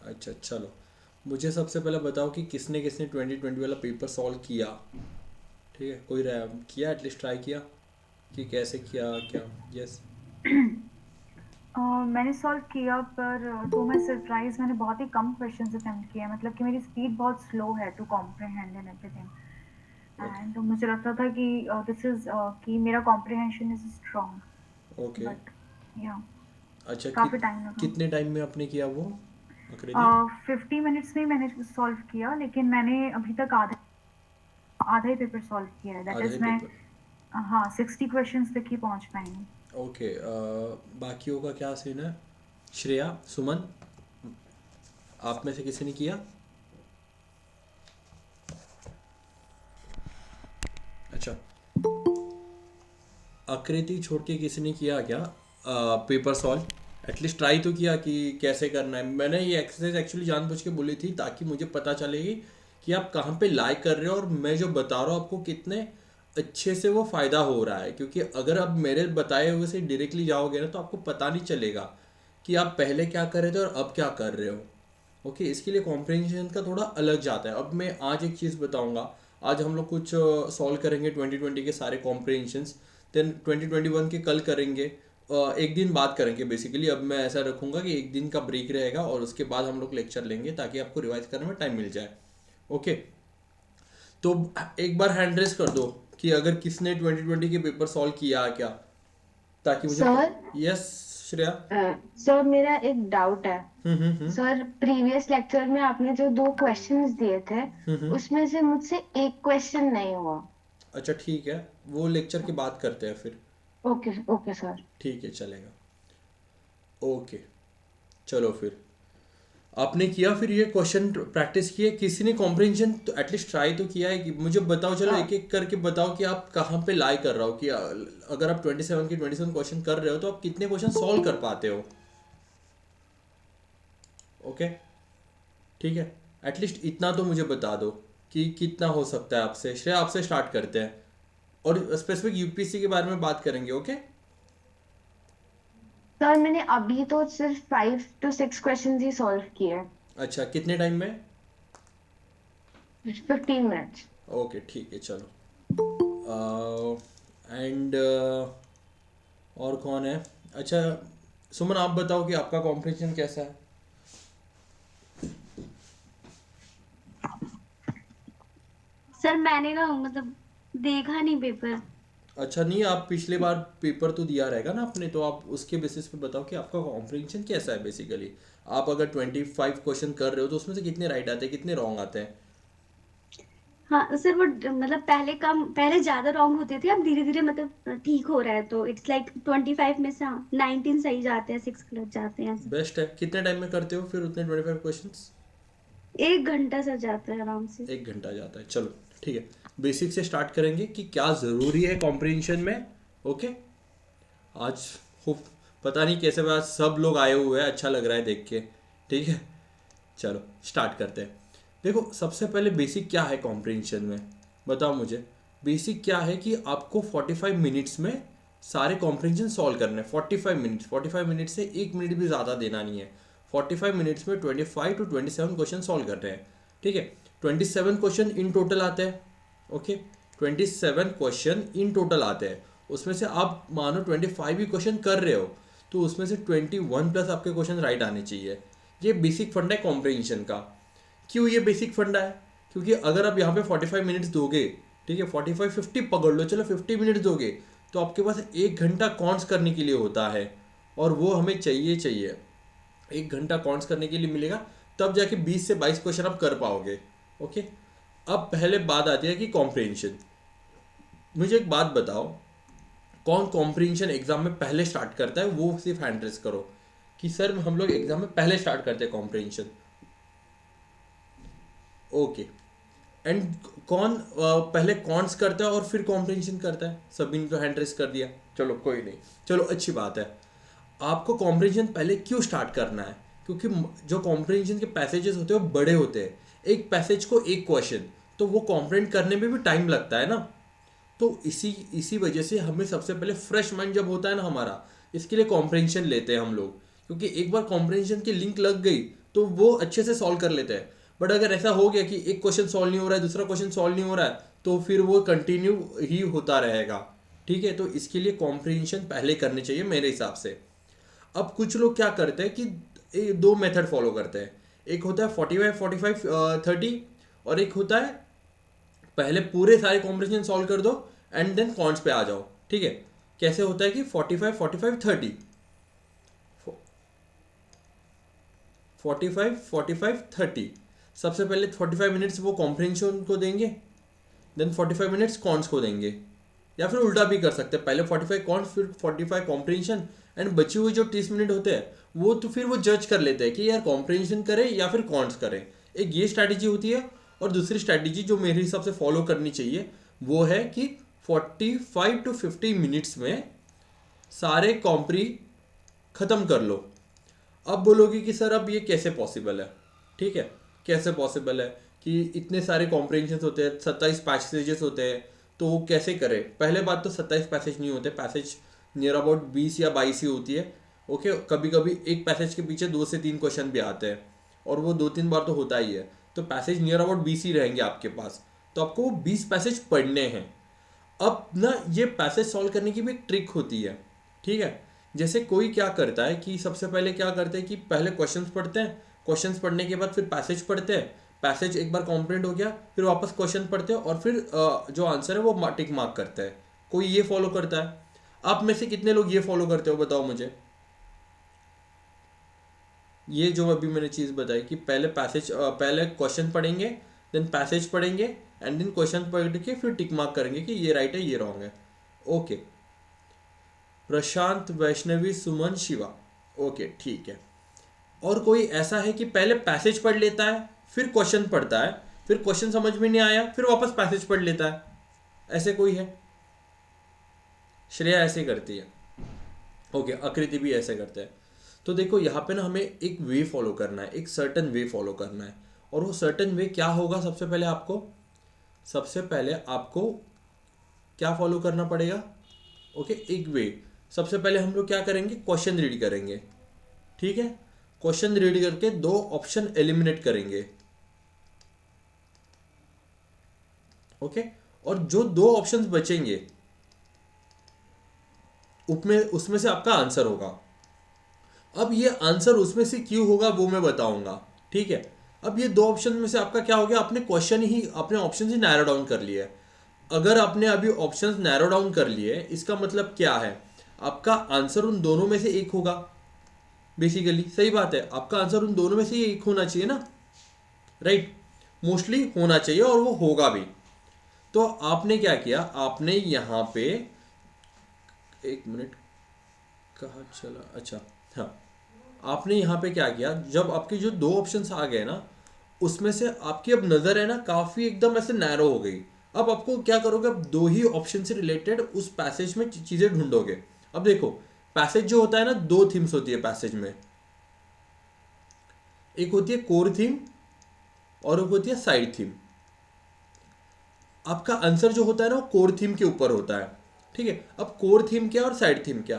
अच्छा चलो, मुझे सबसे पहले बताओ कि किसने किसने 2020 वाला पेपर सॉल्व किया। ठीक है, कोई रहा किया, एटलीस्ट ट्राई किया कि कैसे किया क्या। यस। मैंने सॉल्व किया पर तो मैं सरप्राइज मैंने बहुत ही कम क्वेश्चंस अटेम्प्ट किए हैं, मतलब कि मेरी स्पीड बहुत स्लो है to comprehend and everything. Okay. And मुझे लगता था कि दिस इज कि मेरा comprehension is strong, okay. But या अच्छा काफ़ी टाइम लगा। कितने टाइम में आपने किया वो आकृति। 50 मिनट्स में ही मैंने सॉल्व किया, लेकिन मैंने अभी तक आधा ही पेपर सॉल्व किया है, दैट आधा इज ही मैं पेपर। हाँ 60 क्वेश्चंस तक ही पहुंच पाई हूँ। ओके। बाकियों का क्या सीन है। श्रेया, सुमन, आप में से किसी ने किया। अच्छा, आकृति छोड़ के किसी ने किया क्या पेपर सॉल्व। एटलीस्ट ट्राई तो किया कि कैसे करना है। मैंने ये एक्सरसाइज एक्चुअली जानबूझ के बोली थी ताकि मुझे पता चलेगी कि आप कहाँ पे लाइक कर रहे हो और मैं जो बता रहा हूँ आपको कितने अच्छे से वो फ़ायदा हो रहा है। क्योंकि अगर आप मेरे बताए हुए से डायरेक्टली जाओगे ना तो आपको पता नहीं चलेगा कि आप पहले क्या कर रहे थे और अब क्या कर रहे हो। ओके, इसके लिए कॉम्प्रिहेंशन का थोड़ा अलग जाता है। अब मैं आज एक चीज़ बताऊंगा। आज हम लोग कुछ सॉल्व करेंगे 2020 के सारे कॉम्प्रिहेंशंस। देन 2021 के कल करेंगे। एक दिन बाद करेंगे बेसिकली। अब मैं ऐसा रखूंगा कि एक दिन का ब्रेक रहेगा और उसके बाद हम लोग लेक्चर लेंगे ताकि आपको रिवाइज करने में टाइम मिल जाए। ओके, तो एक बार हैंड रेस कर दो कि अगर किसने 2020 के पेपर सॉल्व किया है क्या, ताकि मुझे सर। यस श्रेया। सर मेरा एक डाउट है। हम्म। सर प्रीवियस लेक्चर में आपने जो दो क्वेश्चंस दिए थे हम्म। उसमें से मुझसे एक क्वेश्चन नहीं हुआ। अच्छा ठीक है, वो लेक्चर की बात करते हैं फिर। Okay okay sir. ठीक है चलेगा। ओके, चलो फिर आपने किया फिर ये क्वेश्चन प्रैक्टिस किए, किसी ने कॉम्प्रिहेंशन तो एटलीस्ट ट्राई तो किया है कि मुझे बताओ। चलो एक एक करके बताओ कि आप कहाँ पे लाई कर रहा हो कि अगर आप 27 क्वेश्चन कर रहे हो तो आप कितने क्वेश्चन सॉल्व कर पाते हो। ओके, ठीक है, एटलीस्ट इतना तो मुझे बता दो कि कितना हो सकता है आपसे। श्रेया आपसे स्टार्ट करते हैं और स्पेसिफिक यूपीएससी के बारे में बात करेंगे। ओके। सर मैंने अभी तो सिर्फ 5 to 6 क्वेश्चंस ही सॉल्व किए। अच्छा, कितने टाइम में। 15 मिनट्स। ओके ठीक है चलो। एंड और कौन है। अच्छा, सुमन आप बताओ कि आपका कॉम्पिटिशन कैसा है। सर मैंने ना मतलब देखा नहीं पेपर। अच्छा नहीं, आप पिछले बार पेपर तो दिया रहेगा ना आपने, तो आप उसके बेसिस पे बताओ कि आपका कॉम्प्रिहेंशन कैसा है बेसिकली। आप अगर 25 क्वेश्चन कर रहे हो तो उसमें से कितने राइट आते हैं, कितने रॉन्ग आते हैं। हाँ सर, वो मतलब पहले ज्यादा रॉन्ग होते थे, अब धीरे धीरे मतलब ठीक हो रहा है, तो इट्स लाइक 25 में से हाँ 19 सही जाते हैं, 6 गलत जाते हैं ऐसे। बेस्ट है। कितने टाइम में करते हो फिर उतने 25 क्वेश्चंस। 1 घंटा सर जाता है आराम से। 1 घंटा जाता है, चलो ठीक है। बेसिक से स्टार्ट करेंगे कि क्या ज़रूरी है कॉम्प्रिहेंशन में। ओके, आज खूब पता नहीं कैसे बात सब लोग आए हुए हैं, अच्छा लग रहा है देख के। ठीक है, चलो स्टार्ट करते हैं। देखो सबसे पहले बेसिक क्या है कॉम्प्रिहेंशन में, बताओ मुझे। बेसिक क्या है कि आपको 45 मिनट्स में सारे कॉम्प्रिहेंशन सॉल्व करने हैं। 45 मिनट्स, 45 मिनट से 1 मिनट भी ज़्यादा देना नहीं है। 45 मिनट्स में 25 to 27 क्वेश्चन सॉल्व करने हैं। ठीक है, 27 क्वेश्चन इन टोटल आते हैं। ओके, 27 क्वेश्चन इन टोटल आते हैं। उसमें से आप मानो 25 ही क्वेश्चन कर रहे हो तो उसमें से 21 प्लस आपके क्वेश्चन राइट आने चाहिए। ये बेसिक फंडा है कॉम्प्रिहेंशन का। क्यों ये बेसिक फंडा है, क्योंकि अगर आप यहाँ पे 45 मिनट्स दोगे, ठीक है 45 50 पकड़ लो, चलो 50 मिनट्स दोगे तो आपके पास 1 घंटा कॉन्स करने के लिए होता है। और वो हमें चाहिए। 1 घंटा कॉन्स करने के लिए मिलेगा, तब जाके 20 से 22 क्वेश्चन आप कर पाओगे। ओके, अब पहले बात आती है कि कॉम्प्रिहेंशन। मुझे एक बात बताओ, कौन कॉम्प्रिहेंशन एग्जाम में पहले स्टार्ट करता है, वो सिर्फ हैंड रेस करो कि सर हम लोग एग्जाम में पहले स्टार्ट करते हैं कॉम्प्रिहेंशन। ओके, एंड कौन पहले कॉन्स करता है और फिर कॉम्प्रिहेंशन करता है। सभी ने तो हैंड रेस कर दिया, चलो कोई नहीं, चलो अच्छी बात है। आपको कॉम्प्रिहेंशन पहले क्यों स्टार्ट करना है, क्योंकि जो कॉम्प्रिहेंशन के पैसेजेस होते हैं वो बड़े होते हैं। एक पैसेज को एक क्वेश्चन, तो वो कॉम्प्रिहेंड करने में भी टाइम लगता है ना। तो इसी इसी वजह से हमें सबसे पहले फ्रेश माइंड जब होता है ना हमारा, इसके लिए कॉम्प्रिहेंशन लेते हैं हम लोग। क्योंकि एक बार कॉम्प्रिहेंशन की लिंक लग गई तो वो अच्छे से सॉल्व कर लेते हैं। बट अगर ऐसा हो गया कि एक क्वेश्चन सॉल्व नहीं हो रहा है, दूसरा क्वेश्चन सॉल्व नहीं हो रहा है, तो फिर वो कंटिन्यू ही होता रहेगा। ठीक है, तो इसके लिए कॉम्प्रिहेंशन पहले करनी चाहिए मेरे हिसाब से। अब कुछ लोग क्या करते हैं कि दो मेथड फॉलो करते हैं। एक होता है 45-45-30 और एक होता है पहले पूरे सारे कॉम्प्रिहेंशन सॉल्व कर दो एंड देन कॉन्स पे आ जाओ। ठीक है, कैसे होता है कि 45-45-30, 45-45-30। सबसे पहले 45 मिनट्स वो कॉम्प्रिहेंशन को देंगे, देन 45 मिनट्स कॉन्स को देंगे, या फिर उल्टा भी कर सकते हैं, पहले 45 कॉन्स फिर 45 कॉम्प्रिहेंशन, एंड बची हुई जो 30 मिनट होते हैं वो तो फिर वो जज कर लेते हैं कि यार कॉम्प्रिहेंशन करें या फिर कॉन्स करें। एक ये स्ट्रैटेजी होती है। और दूसरी स्ट्रैटेजी जो मेरे हिसाब से फॉलो करनी चाहिए वो है कि 45 to 50 मिनट्स में सारे कॉम्प्री ख़त्म कर लो। अब बोलोगे कि सर अब ये कैसे पॉसिबल है। ठीक है, कैसे पॉसिबल है कि इतने सारे कॉम्प्रिहेंशन होते हैं, 27 पैसेजेस होते हैं, तो वो कैसे करें। पहले बात तो 27 पैसेज नहीं होते, पैसेज नियर अबाउट 20 या 22 ही होती है। ओके, कभी कभी एक पैसेज के पीछे 2 से 3 क्वेश्चन भी आते हैं और वो 2-3 बार तो होता ही है, तो पैसेज नियर अबाउट 20 ही रहेंगे आपके पास। तो आपको वो 20 पैसेज पढ़ने हैं। अब ना ये पैसेज सॉल्व करने की भी एक ट्रिक होती है। ठीक है, जैसे कोई क्या करता है कि सबसे पहले क्या करते हैं कि पहले क्वेश्चंस पढ़ते हैं, क्वेश्चंस पढ़ने के बाद फिर पैसेज पढ़ते हैं, पैसेज एक बार कॉम्प्लीट हो गया फिर वापस क्वेश्चन पढ़ते हैं और फिर जो आंसर है वो टिक मार्क करते हैं। कोई ये फॉलो करता है। आप में से कितने लोग ये फॉलो करते हो बताओ मुझे। ये जो अभी मैंने चीज़ बताई कि पहले क्वेश्चन पढ़ेंगे, देन पैसेज पढ़ेंगे एंड देन क्वेश्चन पढ़ के फिर टिक मार्क करेंगे कि ये राइट है ये रॉन्ग है। ओके, प्रशांत, वैष्णवी, सुमन, शिवा। ओके ठीक है। और कोई ऐसा है कि पहले पैसेज पढ़ लेता है फिर क्वेश्चन पढ़ता है, फिर क्वेश्चन समझ में नहीं आया फिर वापस पैसेज पढ़ लेता है, ऐसे कोई है? श्रेया ऐसे करती है। ओके, आकृति भी ऐसे करते हैं। तो देखो यहाँ पे ना हमें एक वे फॉलो करना है, एक सर्टन वे फॉलो करना है। और वो सर्टन वे क्या होगा, सबसे पहले आपको क्या फॉलो करना पड़ेगा। ओके, एक वे। सबसे पहले हम लोग क्या करेंगे, क्वेश्चन रीड करेंगे। ठीक है, क्वेश्चन रीड करके 2 ऑप्शन एलिमिनेट करेंगे। ओके, और जो 2 ऑप्शंस बचेंगे उसमें से आपका आंसर होगा। अब ये आंसर उसमें से क्यों होगा वो मैं बताऊंगा। ठीक है, अब ये 2 ऑप्शन में से आपका क्या हो गया, अपने ऑप्शन ही नैरो डाउन कर लिए। अगर आपने अभी ऑप्शंस नैरो डाउन कर लिए इसका मतलब क्या है, आपका आंसर उन दोनों में से एक होगा। बेसिकली सही बात है, आपका आंसर उन दोनों में से एक होना चाहिए ना, राइट। मोस्टली होना चाहिए और वो होगा भी। तो आपने क्या किया, आपने यहाँ पे एक मिनट कहाँ चला, अच्छा हाँ, आपने यहाँ पे क्या किया, जब आपके जो 2 ऑप्शंस आ गए ना उसमें से आपकी अब नज़र है ना काफ़ी एकदम ऐसे नैरो हो गई। अब आपको क्या करोगे, अब 2 ही ऑप्शन से रिलेटेड उस पैसेज में चीज़ें ढूंढोगे। अब देखो पैसेज जो होता है ना, 2 थीम्स होती है पैसेज में, एक होती है कोर थीम और एक होती है साइड थीम। आपका आंसर जो होता है ना वो कोर थीम के ऊपर होता है। ठीक है, अब कोर थीम क्या और साइड थीम क्या।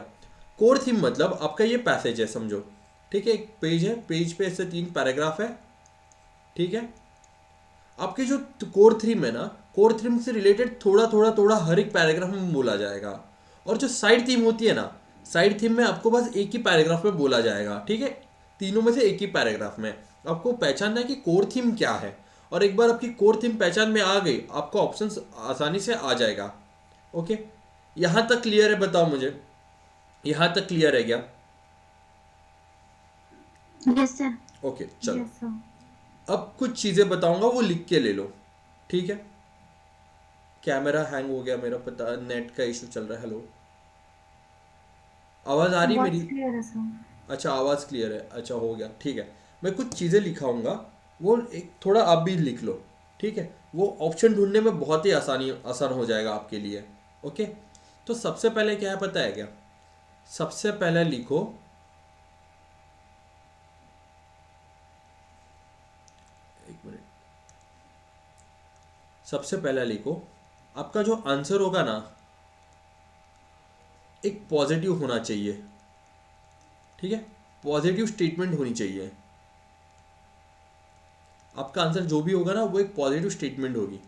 कोर थीम मतलब आपका ये पैसेज है समझो। ठीक है, एक पेज है, पेज पे ऐसे 3 पैराग्राफ है। ठीक है, आपके जो कोर थीम है ना, कोर थीम से रिलेटेड थोड़ा हर एक पैराग्राफ में बोला जाएगा। और जो साइड थीम होती है ना, साइड थीम में आपको बस एक ही पैराग्राफ में बोला जाएगा। ठीक है, तीनों में से एक ही पैराग्राफ में। आपको पहचानना है कि कोर थीम क्या है, और एक बार आपकी कोर थीम पहचान में आ गई आपको ऑप्शंस आसानी से आ जाएगा। ओके, यहाँ तक क्लियर है, बताओ मुझे यहाँ तक क्लियर है क्या? Yes sir. ओके चलो, यस सर। अब कुछ चीज़ें बताऊंगा वो लिख के ले लो। ठीक है, कैमरा हैंग हो गया मेरा, पता नेट का इशू चल रहा है। हेलो, आवाज़ आ रही है मेरी? वॉइस क्लियर है सर। अच्छा आवाज़ क्लियर है, अच्छा हो गया। ठीक है, मैं कुछ चीज़ें लिखाऊंगा वो एक थोड़ा आप भी लिख लो। ठीक है, वो ऑप्शन ढूंढने में बहुत ही आसान हो जाएगा आपके लिए। ओके, तो सबसे पहले क्या है पता है क्या, सबसे पहले लिखो एक मिनट, सबसे पहले लिखो आपका जो आंसर होगा ना एक पॉजिटिव होना चाहिए। ठीक है, पॉजिटिव स्टेटमेंट होनी चाहिए। आपका आंसर जो भी होगा ना वो एक पॉजिटिव स्टेटमेंट होगी।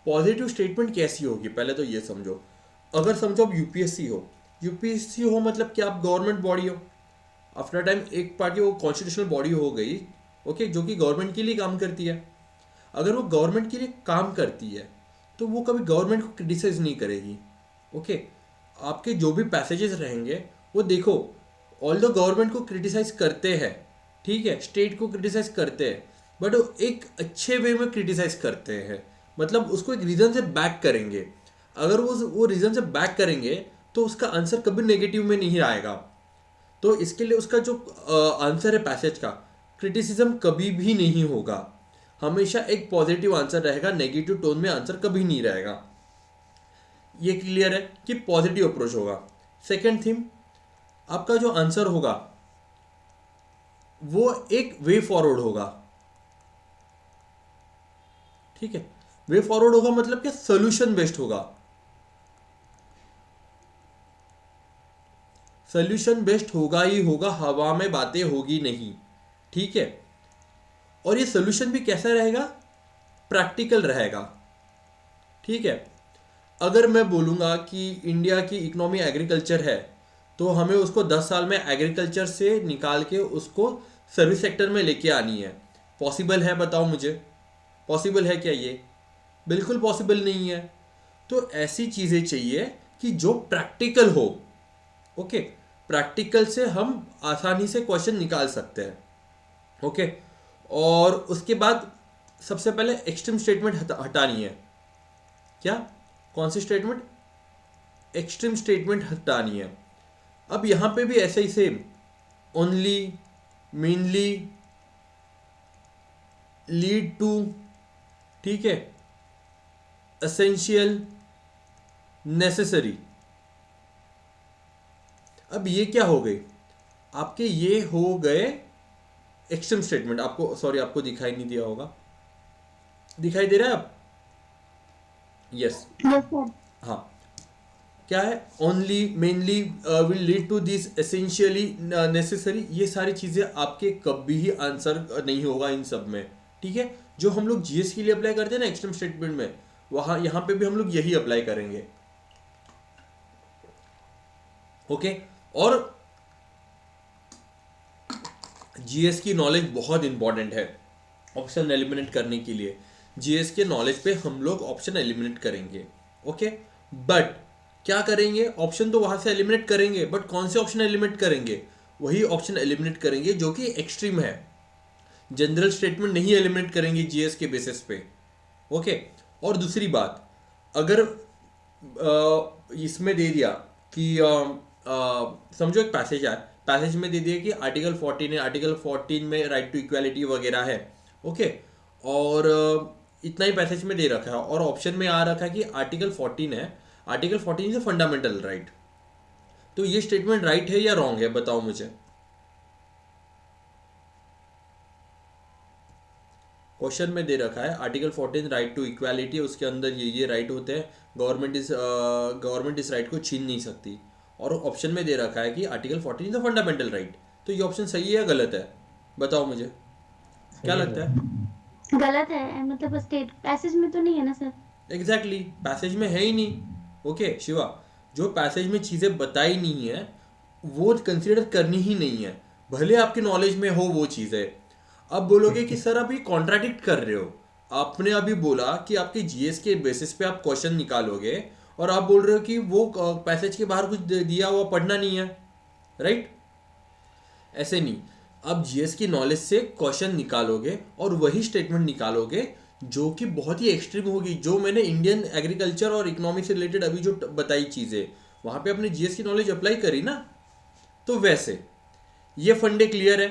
पॉजिटिव स्टेटमेंट कैसी होगी पहले तो ये समझो। अगर समझो आप यूपीएससी हो, यूपीएससी हो मतलब कि आप गवर्नमेंट बॉडी हो, आफ्टर टाइम एक पार्टी वो कॉन्स्टिट्यूशनल बॉडी हो गई, ओके, जो कि गवर्नमेंट के लिए काम करती है। अगर वो गवर्नमेंट के लिए काम करती है तो वो कभी गवर्नमेंट को क्रिटिसाइज नहीं करेगी, ओके। आपके जो भी पैसेजेस रहेंगे वो देखो, ऑल द गवर्नमेंट को क्रिटिसाइज करते हैं, ठीक है, स्टेट को क्रिटिसाइज करते हैं, बट वो एक अच्छे वे में क्रिटिसाइज करते हैं, मतलब उसको एक रीज़न से बैक करेंगे। अगर वो रीज़न से बैक करेंगे तो उसका आंसर कभी नेगेटिव में नहीं आएगा। तो इसके लिए उसका जो आंसर है पैसेज का, क्रिटिसिज्म कभी भी नहीं होगा, हमेशा एक पॉजिटिव आंसर रहेगा, नेगेटिव टोन में आंसर कभी नहीं रहेगा। ये क्लियर है कि पॉजिटिव अप्रोच होगा। सेकंड थिंग, आपका जो आंसर होगा वो एक वे फॉरवर्ड होगा, ठीक है। वे फॉरवर्ड होगा मतलब क्या, सोल्यूशन बेस्ड होगा। सोल्यूशन बेस्ड होगा ही होगा, हवा में बातें होगी नहीं, ठीक है। और ये सोल्यूशन भी कैसा रहेगा, प्रैक्टिकल रहेगा, ठीक है। अगर मैं बोलूँगा कि इंडिया की इकोनॉमी एग्रीकल्चर है तो हमें उसको 10 साल में एग्रीकल्चर से निकाल के उसको सर्विस सेक्टर में लेके आनी है, पॉसिबल है बताओ मुझे, पॉसिबल है क्या ये? बिल्कुल पॉसिबल नहीं है। तो ऐसी चीज़ें चाहिए कि जो प्रैक्टिकल हो, ओके, प्रैक्टिकल से हम आसानी से क्वेश्चन निकाल सकते हैं, ओके। और उसके बाद सबसे पहले एक्सट्रीम स्टेटमेंट हटानी है। क्या? कौन सी स्टेटमेंट? एक्सट्रीम स्टेटमेंट हटानी है। अब यहाँ पे भी ऐसे ही same, only, mainly, lead to, ठीक है, एसेंशियल, नेसेसरी। अब ये क्या हो गए आपके, ये हो गए एक्सट्रीम स्टेटमेंट। आपको सॉरी, आपको दिखाई नहीं दिया होगा, दिखाई दे रहा है आप? Yes, yes sir. हाँ। क्या है? Only, mainly, will lead to this, essentially, necessary. ये सारी चीज़ें आपके कभी ही आंसर नहीं होगा इन सब में, ठीक है। जो हम लोग जीएस के लिए अप्लाई करते हैं ना एक्सट्रीम स्टेटमेंट में, वहाँ यहाँ पे भी हम लोग यही अप्लाई करेंगे, ओके। और जीएस की नॉलेज बहुत इंपॉर्टेंट है ऑप्शन एलिमिनेट करने के लिए। जीएस के नॉलेज पे हम लोग ऑप्शन एलिमिनेट करेंगे, ओके। बट क्या करेंगे, ऑप्शन तो वहां से एलिमिनेट करेंगे, बट कौन से ऑप्शन एलिमिनेट करेंगे? वही ऑप्शन एलिमिनेट करेंगे जो कि एक्सट्रीम है। जनरल स्टेटमेंट नहीं एलिमिनेट करेंगे जीएस के बेसिस पे, ओके। और दूसरी बात, अगर इसमें दे दिया कि समझो एक पैसेज है, पैसेज में दे दिया कि आर्टिकल 14 है, आर्टिकल 14 में राइट टू इक्वालिटी वगैरह है, ओके। और इतना ही पैसेज में दे रखा है, और ऑप्शन में आ रखा है कि आर्टिकल 14 है, article 14 is a fundamental right. तो ये स्टेटमेंट राइट है या रॉन्ग है, बताओ मुझे। क्वेश्चन में दे रखा है आर्टिकल 14 राइट टू इक्वालिटी, उसके अंदर ये राइट होते हैं, गवर्नमेंट इस राइट को छीन नहीं सकती। और ऑप्शन में दे रखा है कि article 14 is a fundamental right. तो ये ऑप्शन सही है या गलत है, बताओ मुझे, क्या लगता है? गलत है, मतलब स्टेट पैसेज में तो नहीं है ना सर? एग्जैक्टली, पैसेज में है ही नहीं, ओके शिवा। जो पैसेज में चीज़ें बताई नहीं है वो कंसिडर करनी ही नहीं है, भले आपकी नॉलेज में हो वो चीज़ें। अब बोलोगे कि सर अभी कॉन्ट्राडिक्ट कर रहे हो, आपने अभी बोला कि आपके जीएस के बेसिस पे आप क्वेश्चन निकालोगे, और आप बोल रहे हो कि वो पैसेज के बाहर कुछ दिया हुआ पढ़ना नहीं है, राइट? ऐसे नहीं, आप जीएस की नॉलेज से क्वेश्चन निकालोगे और वही स्टेटमेंट निकालोगे जो कि बहुत ही एक्सट्रीम होगी। जो मैंने इंडियन एग्रीकल्चर और इकोनॉमी से रिलेटेड अभी जो बताई चीज़ें, वहाँ पे अपने जीएस की नॉलेज अप्लाई करी ना, तो वैसे ये फंडे क्लियर है?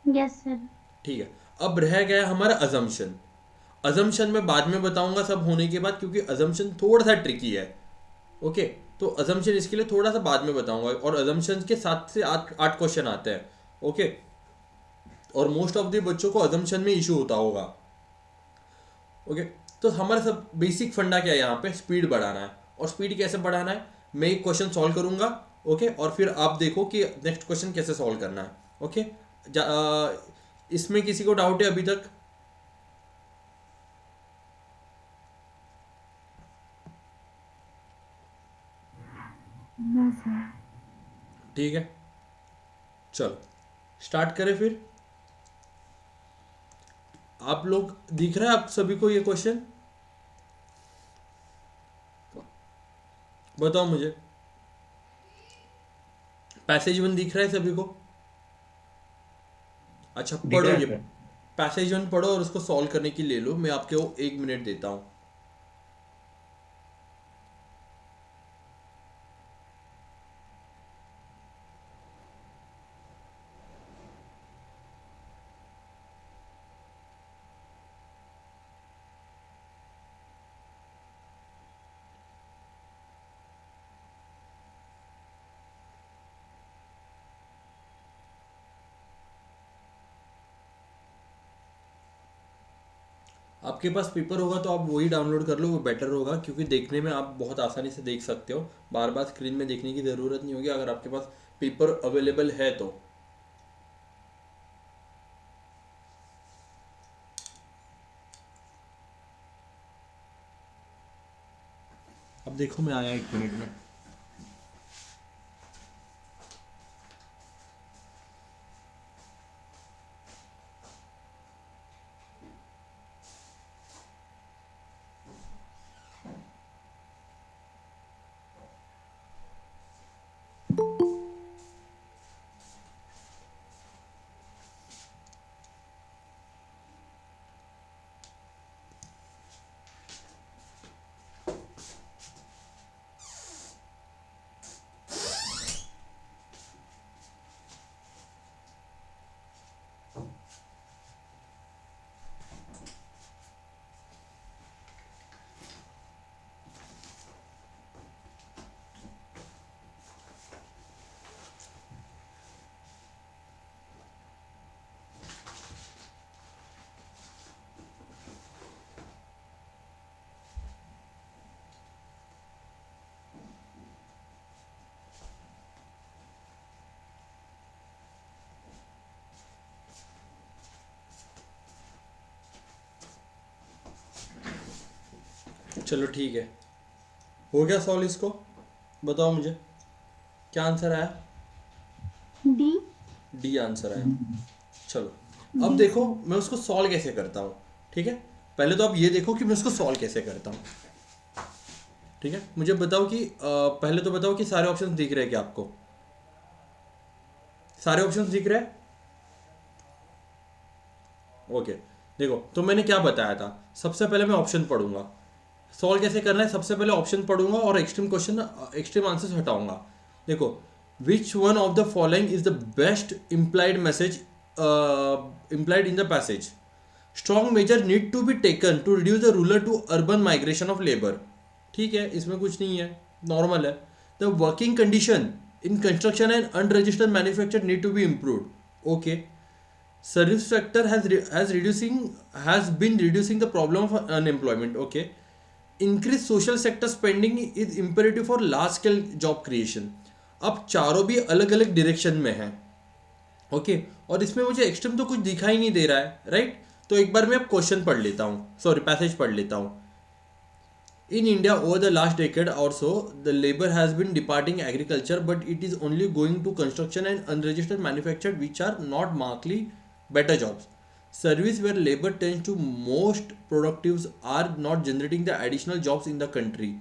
Yes sir. ठीक है। अब रह गया हमारा अजम्पशन। अजम्पशन मैं बाद में बताऊंगा सब होने के बाद, क्योंकि अजम्पशन थोड़ा सा ट्रिकी है, ओके। तो अजम्पशन इसके लिए थोड़ा सा बाद में बताऊंगा, और अजम्पशन के 7 से 8 क्वेश्चन आते हैं, ओके। और मोस्ट ऑफ द बच्चों को अजम्पशन में इशू होता होगा, ओके। तो हमारा सब बेसिक फंडा क्या है यहाँ पे, स्पीड बढ़ाना है। और स्पीड कैसे बढ़ाना है, मैं एक क्वेश्चन सॉल्व करूंगा, ओके, और फिर आप देखो कि नेक्स्ट क्वेश्चन कैसे सॉल्व करना है, ओके। इसमें किसी को डाउट है अभी तक? No sir. ठीक है, चलो स्टार्ट करें फिर। आप लोग दिख रहा है आप सभी को ये क्वेश्चन? बताओ मुझे, पैसेज वन दिख रहा है सभी को? अच्छा दिख पढ़ो रहा है ये सर। पैसेज वन पढ़ो और उसको सॉल्व करने की ले लो, मैं आपको 1 मिनट देता हूँ। आपके पास पेपर होगा तो आप वही डाउनलोड कर लो, वो बेटर होगा, क्योंकि देखने में आप बहुत आसानी से देख सकते हो, बार बार स्क्रीन में देखने की ज़रूरत नहीं होगी अगर आपके पास पेपर अवेलेबल है तो। अब देखो मैं आया 1 मिनट में। चलो ठीक है, हो गया सॉल्व इसको? बताओ मुझे क्या आंसर आया? डी। डी आंसर आया। चलो अब देखो मैं उसको सॉल्व कैसे करता हूँ। ठीक है, पहले तो आप ये देखो कि मैं उसको सॉल्व कैसे करता हूँ। ठीक है, मुझे बताओ कि पहले तो बताओ कि सारे ऑप्शंस दिख रहे हैं क्या आपको? सारे ऑप्शंस दिख रहे हैं? ओके, देखो तो मैंने क्या बताया था, सबसे पहले मैं ऑप्शन पढ़ूंगा। सॉल्व कैसे करना है, सबसे पहले ऑप्शन पढ़ूंगा और एक्सट्रीम क्वेश्चन एक्सट्रीम आंसर्स हटाऊंगा। देखो, which one of the following is the best implied message implied in the passage? Strong measure need to be taken to reduce the rural to urban migration of labour. ठीक है, इसमें कुछ नहीं है, normal है। The working condition in construction and unregistered manufacture need to be improved. Okay, service sector has been reducing the problem of unemployment. Okay, increase social sector spending is imperative for large scale job creation. अब चारों भी अलग अलग direction में हैं। Okay, और इसमें मुझे एक्सट्रीम तो कुछ दिखाई नहीं दे रहा है, राइट? तो एक बार मैं अब क्वेश्चन पढ़ लेता हूँ, सॉरी पैसेज पढ़ लेता हूँ। In India, over the last decade or so, the labor has been departing agriculture, but it is only going to construction and unregistered manufactured, which are not markedly better jobs. Service where labor tends to most productives are not generating the additional jobs in the country.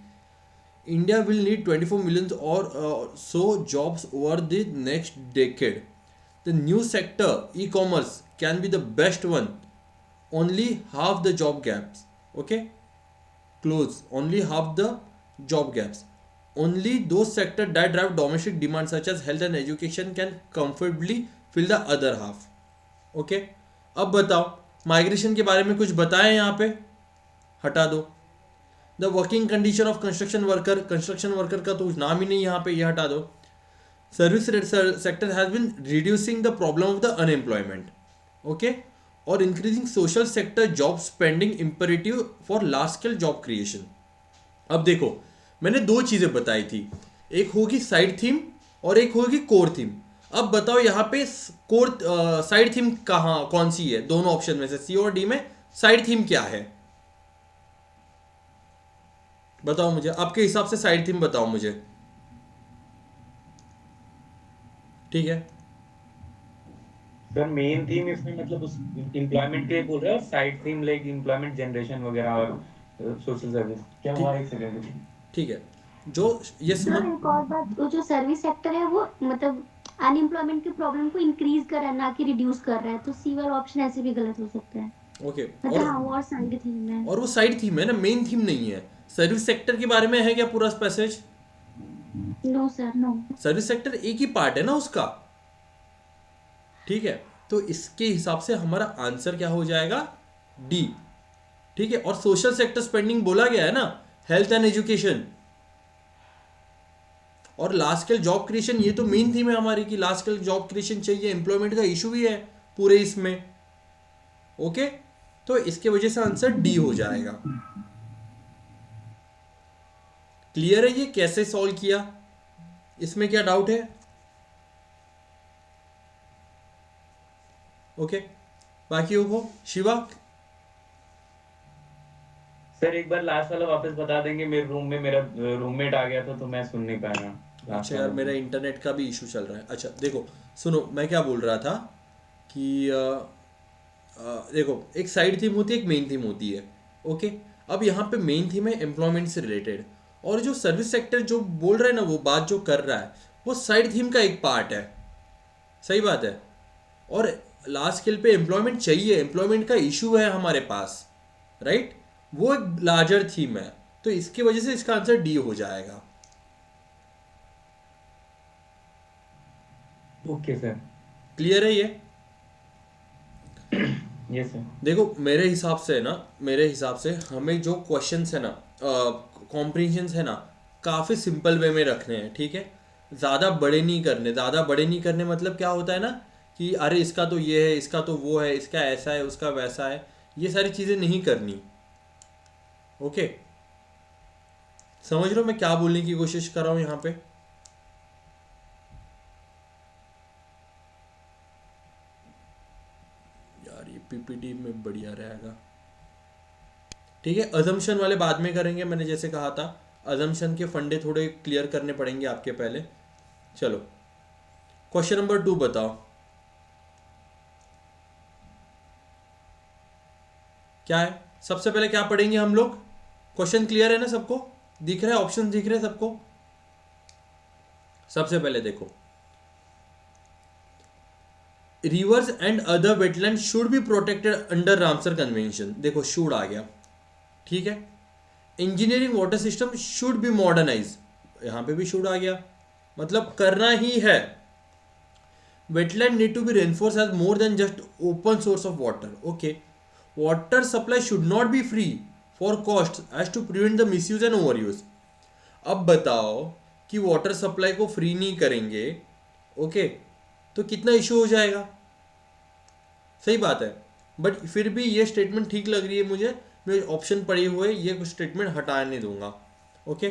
India will need 24 million or so jobs over the next decade. The new sector, e-commerce, can be the best one. Only half the job gaps. Okay. Close only half the job gaps. Only those sectors that drive domestic demand such as health and education can comfortably fill the other half. Okay, अब बताओ migration के बारे में कुछ बताएं यहाँ पे? हटा दो। The working condition of construction worker का तो नाम ही नहीं यहाँ पे, ये हटा दो। Service sector has been reducing the problem of the unemployment. Okay, और increasing social sector job spending imperative for large scale job creation. अब देखो मैंने दो चीजें बताई थी, एक होगी साइड थीम और एक होगी कोर थीम। अब बताओ यहाँ पे कोर साइड थीम कौन सी है दोनों ऑप्शन में से, सी और डी में साइड थीम क्या है? बताओ मुझे, आपके हिसाब से साइड थीम बताओ मुझे। ठीक है, सर मेन थीम इसमें मतलब उस एम्प्लॉयमेंट के लिए बोल रहे हो, side theme like employment generation वगैरह और सोशल सर्विस। क्या हुआ, एक सेकंड। ठीक है। जो ये सर एक और बात, वो जो सर्विस सेक्टर है वो मतलब अनएम्प्लॉयमेंट की प्रॉब्लम को इंक्रीज कर रहा है ना कि रिड्यूस कर रहा है, तो सी वाला ऑप्शन ऐसे भी गलत हो सकता है। ओके, मतलब हाँ वो और साइड थीम है। और वो साइड थीम है ना, मेन थीम नहीं है। सर्विस सेक्टर के बारे में है क्या पूरा passage? No sir no. Service sector एक ही पार्ट है ना उसका। ठीक है, तो इसके हिसाब से हमारा आंसर क्या हो जाएगा? डी। ठीक है, और सोशल सेक्टर स्पेंडिंग बोला गया है ना, हेल्थ एंड एजुकेशन और लार्ज स्केल जॉब क्रिएशन, ये तो मेन थीम है हमारी कि लार्ज स्केल जॉब क्रिएशन चाहिए, एम्प्लॉयमेंट का इशू भी है पूरे इसमें। ओके, तो इसके वजह से आंसर डी हो जाएगा। क्लियर है ये कैसे सॉल्व किया? इसमें क्या डाउट है? ओके, बाकी को शिवा। सर एक बार लास्ट वाला वापस बता देंगे, मेरे रूम में मेरा रूममेट आ गया था तो मैं सुन नहीं पाया। अच्छा यार, मेरा इंटरनेट का भी इशू चल रहा है। अच्छा देखो, सुनो मैं क्या बोल रहा था कि देखो, एक साइड थीम होती है, एक मेन थीम होती है। ओके, अब यहाँ पे मेन थीम है एम्प्लॉयमेंट से रिलेटेड, और जो सर्विस सेक्टर जो बोल रहा है ना, वो बात जो कर रहा है वो साइड थीम का एक पार्ट है। सही बात है, और लार्ज स्केल पे एम्प्लॉयमेंट चाहिए, एम्प्लॉयमेंट का इशू है हमारे पास, राइट? वो एक लार्जर थीम है, तो इसकी वजह से इसका आंसर डी हो जाएगा। Okay sir. क्लियर है ये? Yes sir. देखो मेरे हिसाब से ना, मेरे हिसाब से हमें जो क्वेश्चंस है ना, कॉम्प्रिहेंशंस है ना, काफ़ी सिंपल वे में रखने हैं। ठीक है, ज़्यादा बड़े नहीं करने। ज़्यादा बड़े नहीं करने मतलब क्या होता है ना कि अरे इसका तो ये है, इसका तो वो है, इसका ऐसा है, उसका वैसा है, ये सारी चीज़ें नहीं करनी। ओके, समझ रहे हो मैं क्या बोलने की कोशिश कर रहा हूँ यहाँ पे? यार ये पीपीटी में बढ़िया रहेगा। ठीक है, अजम्पशन वाले बाद में करेंगे, मैंने जैसे कहा था अजम्पशन के फंडे थोड़े क्लियर करने पड़ेंगे आपके पहले। चलो क्वेश्चन नंबर 2 बताओ क्या है। सबसे पहले क्या पढ़ेंगे हम लोग? क्वेश्चन क्लियर है ना सबको? दिख रहा है, ऑप्शन दिख रहे हैं सबको? सबसे पहले देखो, reverse and other wetland should be protected under Ramsar convention. देखो शुड आ गया, ठीक है। Engineering water system should be modernise, यहां पे भी शुड आ गया, मतलब करना ही है। Wetland need to be reinforce as more than just open source of water. Okay, water supply should not be free for cost as to prevent the misuse and over use. अब बताओ कि water supply को free नहीं करेंगे, okay, तो कितना issue हो जाएगा? सही बात है, बट फिर भी ये स्टेटमेंट ठीक लग रही है मुझे। मैं ऑप्शन पढ़े हुए ये कुछ स्टेटमेंट हटा नहीं दूंगा। ओके,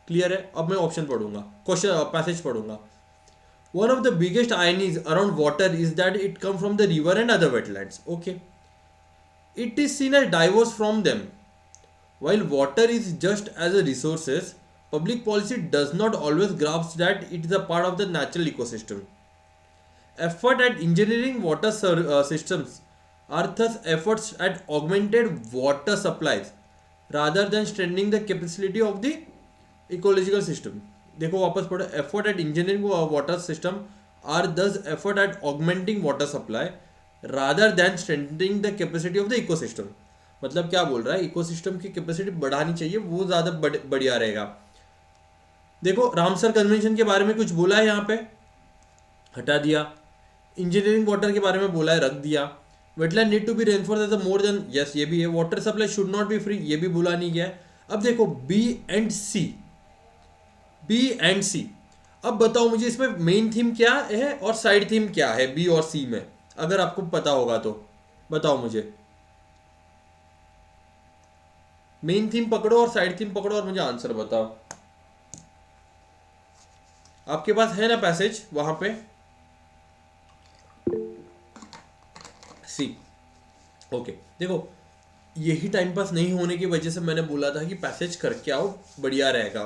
क्लियर है? अब मैं ऑप्शन पढ़ूंगा, क्वेश्चन पैसेज पढ़ूंगा। One of the biggest ironies around water is that it come from the river and other wetlands. Okay, it is seen as diverse from them. While water is just as a resources, public policy does not always grasp that it is a part of the natural ecosystem. Effort at engineering water systems are thus efforts at augmented water supplies rather than strengthening the capacity of the ecological system. देखो वापस पढ़ो, effort at engineering water system are thus effort at augmenting water supply rather than strengthening the capacity of the ecosystem. मतलब क्या बोल रहा है? Ecosystem की capacity बढ़ानी चाहिए, वो ज़्यादा बढ़िया रहेगा। देखो रामसर कन्वेंशन के बारे में कुछ बोला है यहाँ पे, हटा दिया। इंजीनियरिंग वाटर के बारे में बोला है, रख दिया। Wetland need to be reinforce as a more then, yes ये भी है। Water supply should not be free, ये भी बोला नहीं गया है। अब देखो B and C, B and C. अब बताओ मुझे इसमें मेन थीम क्या है और साइड थीम क्या है बी और सी में, अगर आपको पता होगा तो बताओ मुझे। मेन थीम पकड़ो और साइड थीम पकड़ो और मुझे आंसर बताओ। आपके पास है ना पैसेज वहां पे? सी ओके देखो, यही टाइम पास नहीं होने की वजह से मैंने बोला था कि पैसेज करके आओ, बढ़िया रहेगा,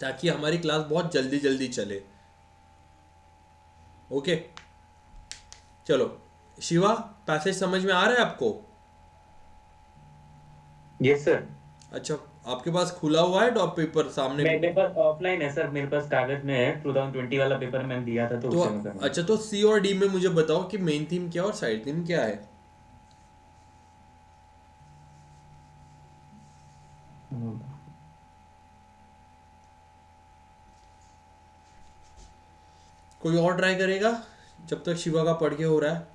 ताकि हमारी क्लास बहुत जल्दी जल्दी चले। ओके चलो, शिवा पैसेज समझ में आ रहा है आपको? Yes sir. अच्छा, आपके पास खुला हुआ है डॉट पेपर सामने? मेरे पास ऑफलाइन है सर, मेरे पास कागज में है, 2020 वाला पेपर मैंने दिया था तो तो उससे मैं कर रहा अच्छा, तो सी और डी में मुझे बताओ कि मेन थीम क्या है और साइड थीम क्या है। हूँ। कोई और ट्राई करेगा जब तक शिवा का पढ़ के हो रहा है?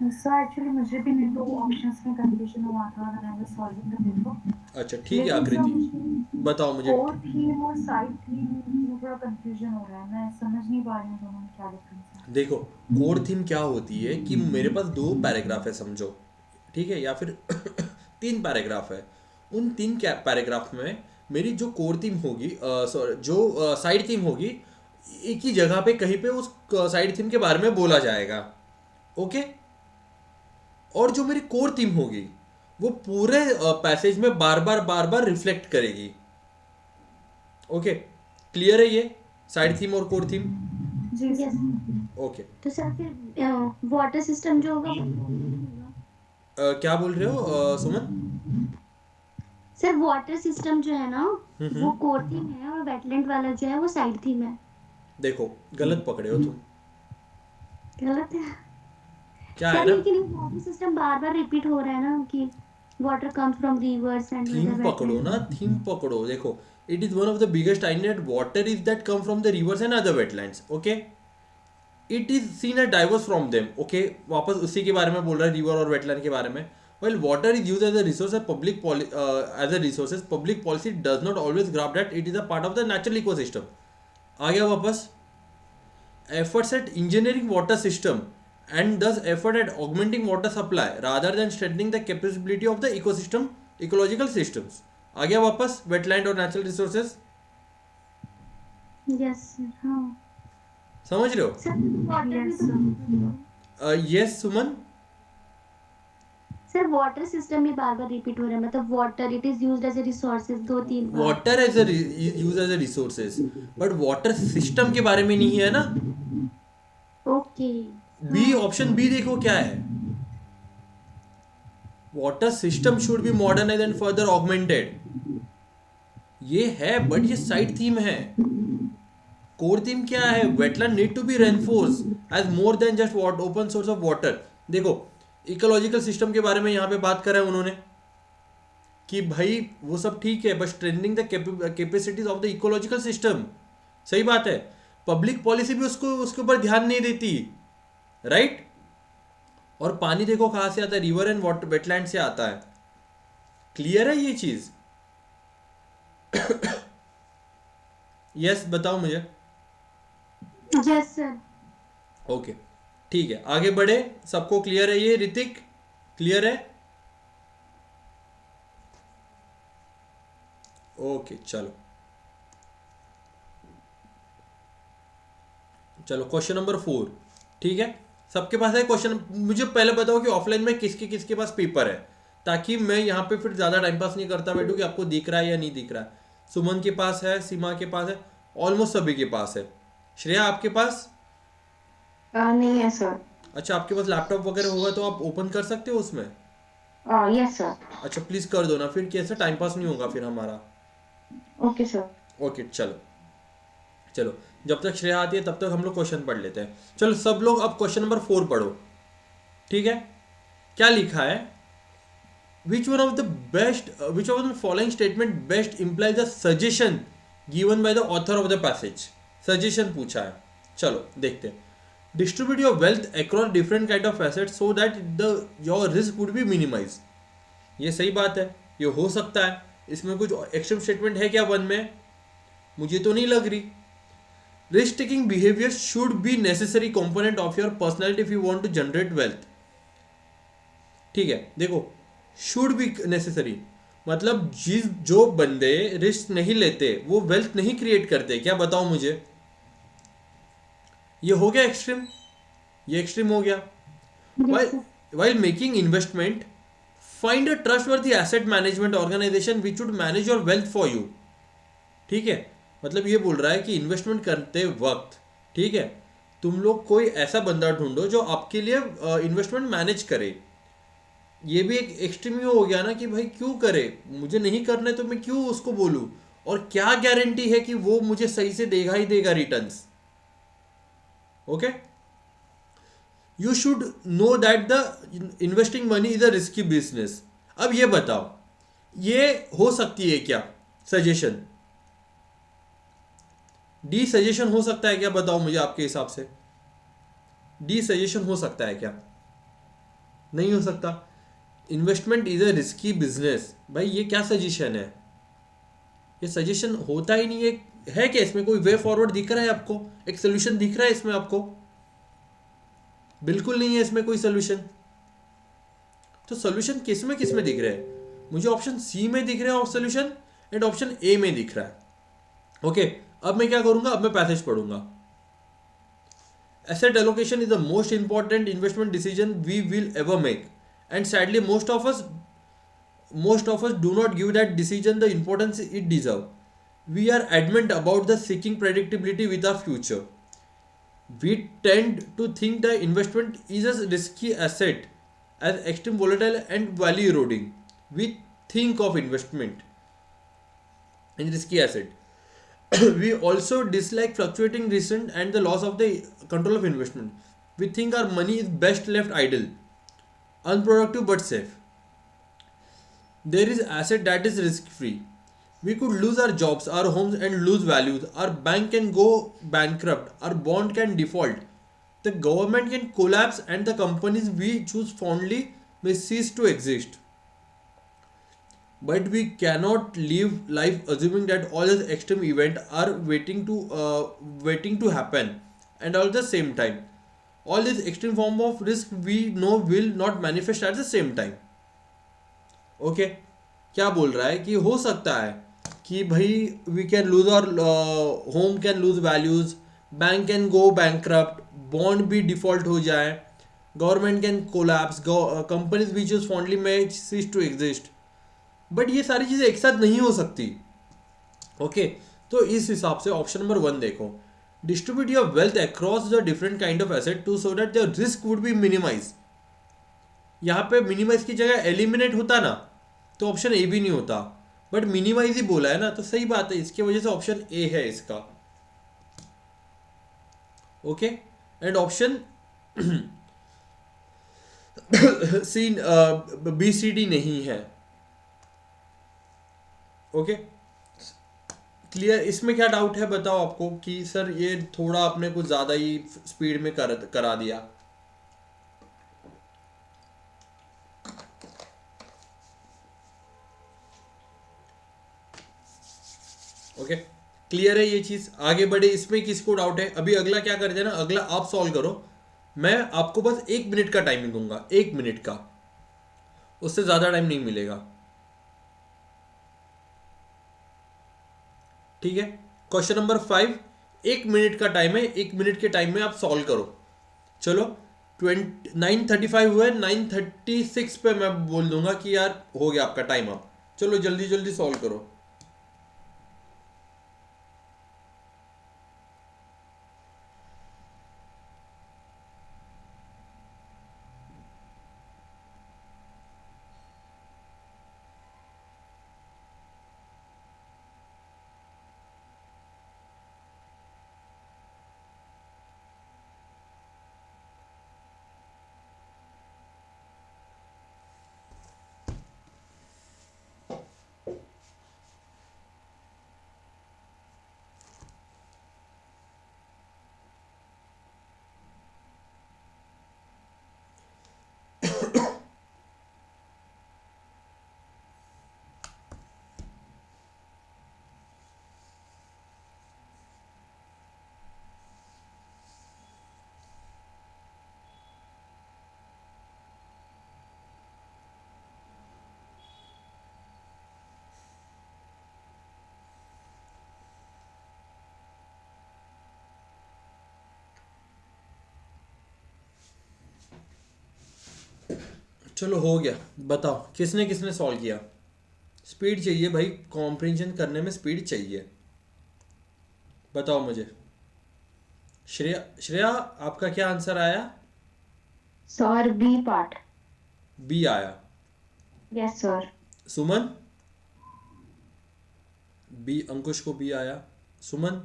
सर एक्चुअली मुझे भी नहीं, 2 ऑप्शंस में कंफ्यूजन हुआ था when I was solving the paper. अच्छा ठीक है लेकिन सर आकृति, बताओ मुझे। कोर थीम और साइड थीम में थोड़ा कंफ्यूजन हो रहा है, मैं समझ नहीं पा रही हूँ दोनों में क्या डिफरेंस है। देखो, कोर थीम क्या होती है कि मेरे पास 2 पैराग्राफ है समझो, ठीक है, या फिर 3 पैराग्राफ है। उन 3 पैराग्राफ में मेरी जो कोर थीम होगी, सॉरी जो साइड थीम होगी, एक ही जगह पे कहीं पे उस साइड थीम के बारे में बोला जाएगा। ओके, और जो मेरी कोर थीम होगी वो पूरे पैसेज में बार बार रिफ्लेक्ट करेगी। ओके, क्लियर है ये साइड थीम और कोर थीम? जी यस। सर। ओके, तो सर फिर वाटर सिस्टम जो होगा वो होगा। क्या बोल रहे हो सुमन? सर वाटर सिस्टम जो है ना वो कोर थीम है और वेटलैंड वाला जो है वो साइड थीम है। देखो, गलत पकड़े हो तुम। गलत है क्या है सर, ना, लेकिन वाटर सिस्टम बार बार रिपीट हो रहा है ना कि water comes from rivers and theme other पकड़ो ना, थीम पकड़ो। देखो, it is one of the biggest idea that water is that come from the rivers and other wetlands. Okay, it is seen as diverse from them. Okay, वापस उसी के बारे में बोल रहा है, रिवर और वेटलैंड के बारे में। Well, water is use as a resource as a resources, public policy does not always graph that it is a part of the natural ecosystem. आ गया वापस, efforts at engineering water system and thus effort at augmenting water supply rather than strengthening the capability of the ecosystem ecological systems। आ गया वापस wetland और natural resources. Yes sir. हाँ समझ रहे हो? सर वाटर भी Yes, तो yes Suman? Sir water system भी बार बार रिपीट हो रहा है, मतलब water it is used as a resources 2-3 बार। Water as use as a resources, but water system के बारे में नहीं है ना। ओके। बी, ऑप्शन बी देखो क्या है, water system should be modernise and further augmented. ये है, बट ये साइड थीम है। कोर थीम क्या है, wetland need to be reinforce as more than just open source of water. देखो, इकोलॉजिकल सिस्टम के बारे में यहाँ पे बात करा है उन्होंने कि भाई वो सब ठीक है, but strengthening the capacities of the ecological system, सही बात है। पब्लिक पॉलिसी भी उसके ऊपर ध्यान नहीं देती, राइट? और पानी देखो कहाँ से आता है, रिवर एंड वाटर वेटलैंड से आता है। क्लियर है ये चीज? यस बताओ मुझे। Yes sir. ओके ठीक है, आगे बढ़े। सबको क्लियर है ये? ऋतिक क्लियर है? ओके चलो चलो, क्वेश्चन नंबर 4। ठीक है, सबके पास है क्वेश्चन? मुझे पहले बताओ कि ऑफलाइन में किसके किसके पास पेपर है, ताकि मैं यहाँ पे फिर ज़्यादा टाइम पास नहीं करता बैठूँ कि आपको दिख रहा है या नहीं दिख रहा है। सुमन के पास है, सीमा के पास है, ऑलमोस्ट सभी के पास है। श्रेया आपके पास? नहीं है सर। अच्छा, आपके पास लैपटॉप वगैरह होगा तो आप ओपन कर सकते हो उसमें? Yes sir. अच्छा प्लीज़ कर दो ना, फिर कैसे टाइम पास नहीं होगा फिर हमारा। Okay sir. ओके चलो चलो, जब तक श्रेया आती है तब तक हम लोग क्वेश्चन पढ़ लेते हैं। चलो सब लोग अब क्वेश्चन नंबर 4 पढ़ो। ठीक है, क्या लिखा है? Which one of the following statement best implies the suggestion given by the author of the passage. Suggestion पूछा है, चलो देखते हैं। Distribute your wealth across different kind of assets so that your risk would be minimise. ये सही बात है, ये हो सकता है। इसमें कुछ एक्स्ट्रीम स्टेटमेंट है क्या वन में? मुझे तो नहीं लग रही। Risk taking behaviour should be necessary component of your personality if you want to generate wealth. ठीक है, देखो शुड बी नेसेसरी मतलब जो बंदे रिस्क नहीं लेते वो वेल्थ नहीं क्रिएट करते क्या? बताओ मुझे, ये हो गया एक्सट्रीम? ये एक्सट्रीम हो गया. Yes, sir. While making investment, find a trustworthy asset management organization which would manage your wealth for you. ठीक है, मतलब ये बोल रहा है कि इन्वेस्टमेंट करते वक्त, ठीक है, तुम लोग कोई ऐसा बंदा ढूंढो जो आपके लिए इन्वेस्टमेंट मैनेज करे. ये भी एक एक्सट्रीम हो गया ना कि भाई क्यों करे, मुझे नहीं करना है तो मैं क्यों उसको बोलूं, और क्या गारंटी है कि वो मुझे सही से देगा ही देगा returns. Okay, you should know that the investing money is a risky business. अब ये बताओ, ये हो सकती है क्या सजेशन? डी सजेशन हो सकता है क्या? बताओ मुझे आपके हिसाब से डी सजेशन हो सकता है क्या? नहीं हो सकता. Investment is a risky business, भाई ये क्या सजेशन है? ये सजेशन होता ही नहीं है क्या? इसमें कोई वे फॉरवर्ड दिख रहा है आपको? एक सोल्यूशन दिख रहा है इसमें आपको? बिल्कुल नहीं है इसमें कोई सोल्यूशन. तो सोल्यूशन किस में दिख रहा है? मुझे ऑप्शन सी में दिख रहा है सोल्यूशन, एंड ऑप्शन ए में दिख रहा है. ओके, अब मैं क्या करूंगा? अब मैं पैसेज पढ़ूंगा. Asset allocation is the most important investment decision we will ever make, and sadly most of us do not give that decision the importance it deserves. We are adamant about the seeking predictability with our future. We tend to think the investment is a risky asset as extreme volatile and value eroding. We think of investment in risky asset. We also dislike fluctuating return and the loss of the control of investment. We think our money is best left idle, unproductive but safe. There is asset that is risk free. We could lose our jobs, our homes, and lose values. Our bank can go bankrupt. Our bond can default. The government can collapse, and the companies we choose fondly may cease to exist. But we cannot live life assuming that all these extreme events are waiting to happen, and all at the same time all these extreme form of risk we know will not manifest at the same time. Okay, क्या बोल रहा है कि हो सकता है कि भाई we can lose our home can lose values, bank can go bankrupt, bond भी डिफॉल्ट हो जाए, government can collapse, companies which is fondly may cease to exist. But ये सारी चीज़ें एक साथ नहीं हो सकती. ओके, तो इस हिसाब से ऑप्शन नंबर 1 देखो, distribute your wealth across the different kind of asset to so that the risk would be minimise. यहाँ पे मिनिमाइज की जगह एलिमिनेट होता ना तो ऑप्शन ए भी नहीं होता, बट मिनिमाइज ही बोला है ना, तो सही बात है, इसकी वजह से ऑप्शन ए है इसका. Okay, and option C B C D नहीं है. Okay, clear? इसमें क्या डाउट है बताओ आपको कि सर ये थोड़ा आपने कुछ ज़्यादा ही स्पीड में करा दिया. ओके, क्लियर है ये चीज़? आगे बढ़े, इसमें किसको डाउट है? अभी अगला क्या कर देना, अगला आप सॉल्व करो, मैं आपको बस 1 मिनट का टाइमिंग दूंगा, 1 मिनट का, उससे ज़्यादा टाइम नहीं मिलेगा. ठीक है, क्वेश्चन नंबर 5, 1 मिनट का टाइम है, 1 मिनट के टाइम में आप सॉल्व करो. चलो 9:35 हुए, 9:36 पे मैं बोल दूंगा कि यार हो गया आपका टाइम अप. चलो जल्दी जल्दी सॉल्व करो. चलो हो गया, बताओ किसने किसने सॉल्व किया। स्पीड चाहिए भाई, कॉम्प्रिहेंशन करने में स्पीड चाहिए। बताओ मुझे। श्रेया, श्रेया आपका क्या आंसर आया? Sir B part. बी आया। Yes sir. Suman? B, Ankush को बी आया। सुमन?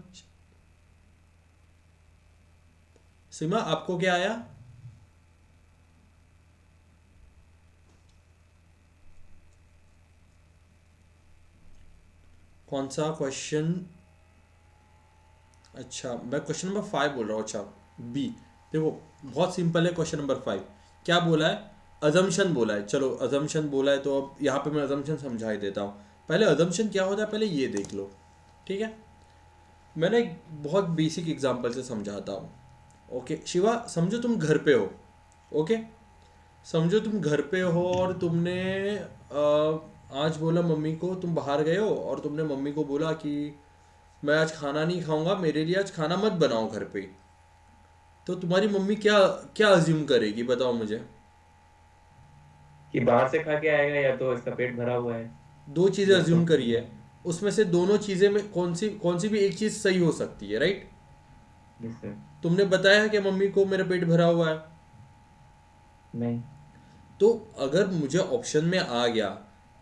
सीमा आपको क्या आया? कौन सा क्वेश्चन? अच्छा मैं क्वेश्चन नंबर 5 बोल रहा हूँ। अच्छा बी। देखो बहुत सिंपल है क्वेश्चन नंबर 5। क्या बोला है? अजम्पशन बोला है। चलो अजम्पशन बोला है तो अब यहाँ पे मैं अजम्पशन समझा ही देता हूँ। पहले अजम्पशन क्या होता है पहले ये देख लो, ठीक है। मैंने एक बहुत बेसिक एग्जांपल से समझाता हूँ। ओके शिवा, समझो तुम घर पे हो। ओके, समझो तुम घर पे हो और तुमने आज बोला मम्मी को, तुम बाहर गए हो और तुमने मम्मी को बोला कि मैं आज खाना नहीं खाऊंगा, मेरे लिए आज खाना मत बनाओ घर पे। तो तुम्हारी मम्मी क्या क्या अज्यूम करेगी बताओ मुझे। कि बाहर से खा के आएगा या तो इसका पेट भरा हुआ है। दो चीज़ें या तो अज्यूम करिए, उसमें से दोनों चीज़ें में कौन सी भी एक चीज़ सही हो सकती है, राइट। Yes sir. तुमने बताया कि मम्मी को मेरा पेट भरा हुआ है, नहीं। तो अगर मुझे ऑप्शन में आ गया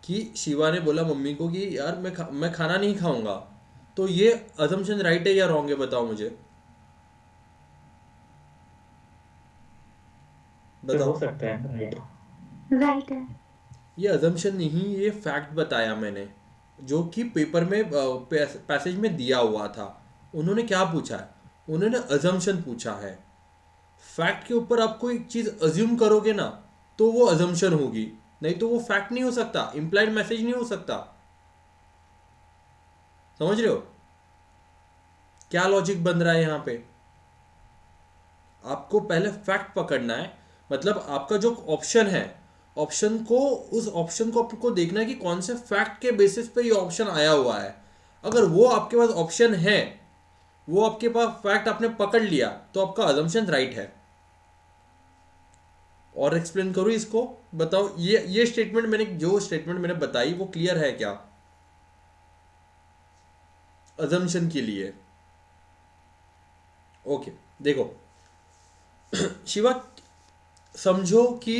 कि शिवा ने बोला मम्मी को कि यार मैं खाना नहीं खाऊंगा, तो ये अजम्पशन राइट है या रॉन्ग है बताओ मुझे। सर हो बताओ। सकता है राइट। राइट है। ये अजम्पशन नहीं, ये फैक्ट बताया मैंने, जो कि पेपर में पैसेज में दिया हुआ था। उन्होंने क्या पूछा है? उन्होंने अजम्पशन पूछा है। फैक्ट के ऊपर आप कोई चीज़ अज्यूम करोगे ना तो वो अजम्पशन होगी, नहीं तो वो फैक्ट नहीं हो सकता, इम्प्लाइड मैसेज नहीं हो सकता। समझ रहे हो क्या लॉजिक बन रहा है यहाँ पे? आपको पहले फैक्ट पकड़ना है, मतलब आपका जो ऑप्शन है, उस ऑप्शन को आपको देखना है कि कौन से फैक्ट के बेसिस पे ये ऑप्शन आया हुआ है। अगर वो आपके पास ऑप्शन है, वो आपके पास फैक्ट आपने पकड़ लिया, तो आपका अजम्पशन राइट है। और एक्सप्लेन करूँ इसको, बताओ ये स्टेटमेंट मैंने बताई वो क्लियर है क्या अजम्पशन के लिए? ओके देखो शिवा, समझो कि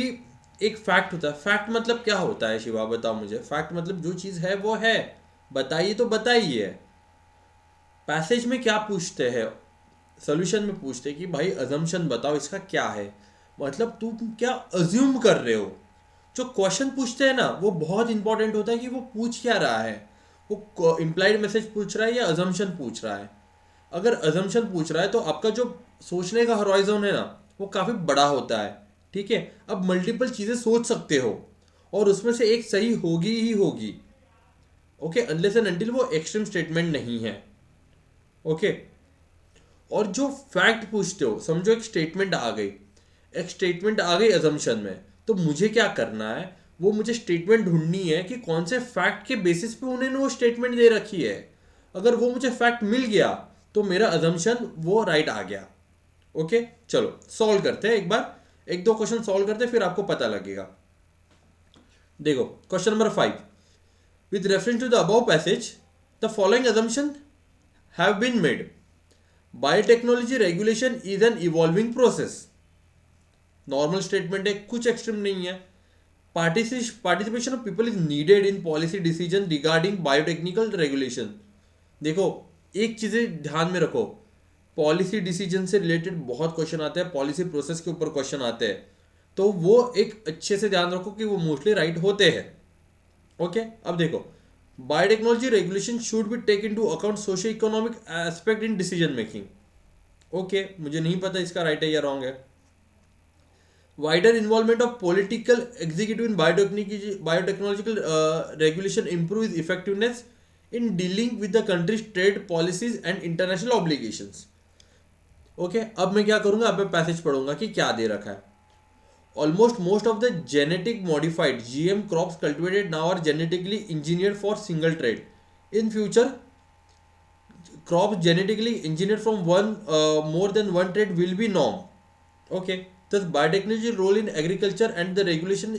एक फैक्ट होता है। फैक्ट मतलब क्या होता है शिवा बताओ मुझे। फैक्ट मतलब जो चीज़ है वो है, बताइए तो बताइए। पैसेज में क्या पूछते हैं, सोल्यूशन में पूछते हैं कि भाई अजम्पशन बताओ इसका क्या है, मतलब तुम क्या अज्यूम कर रहे हो। जो क्वेश्चन पूछते हैं ना वो बहुत इंपॉर्टेंट होता है कि वो पूछ क्या रहा है, वो इम्प्लाइड मैसेज पूछ रहा है या अजम्पशन पूछ रहा है। अगर अजम्पशन पूछ रहा है तो आपका जो सोचने का हॉराइजन है ना वो काफ़ी बड़ा होता है, ठीक है। अब मल्टीपल चीज़ें सोच सकते हो और उसमें से एक सही होगी ही होगी, ओके, अनलेस एंड अनटिल वो एक्सट्रीम स्टेटमेंट नहीं है, ओके। और जो फैक्ट पूछते हो, समझो एक स्टेटमेंट आ गई अजम्पशन में, तो मुझे क्या करना है, वो मुझे स्टेटमेंट ढूंढनी है कि कौन से फैक्ट के बेसिस पे उन्होंने वो स्टेटमेंट दे रखी है। अगर वो मुझे फैक्ट मिल गया तो मेरा अजम्पशन वो राइट आ गया, ओके। चलो सॉल्व करते हैं, एक बार एक दो क्वेश्चन सॉल्व करते हैं फिर आपको पता लगेगा। देखो question number 5, with reference to the above passage the following assumption have been made. Biotechnology regulation is an evolving process. Normal statement है, कुछ एक्सट्रीम नहीं है। Participation of people is needed in policy decision regarding biotechnical regulation. देखो एक चीज़ें ध्यान में रखो, पॉलिसी डिसीजन से रिलेटेड बहुत क्वेश्चन आते हैं, पॉलिसी प्रोसेस के ऊपर क्वेश्चन आते हैं, तो वो एक अच्छे से ध्यान रखो कि वो मोस्टली राइट होते हैं, ओके। अब देखो biotechnology regulation should be take into account socio economic aspect in decision making, okay. मुझे नहीं पता इसका राइट है या रॉन्ग है। Wider involvement of political executive in biotechnological regulation improve effectiveness in dealing with the countries trade policies and international obligations, okay. अब मैं क्या करूंगा, अब मैं पैसेज पढ़ूंगा कि क्या दे रखा है। Almost most of the genetic modified GM crops cultivated now are genetically engineered for single trade. In future, crops genetically engineered from more than one trade will be norm. Okay. Thus, biotechnology role in agriculture and the regulation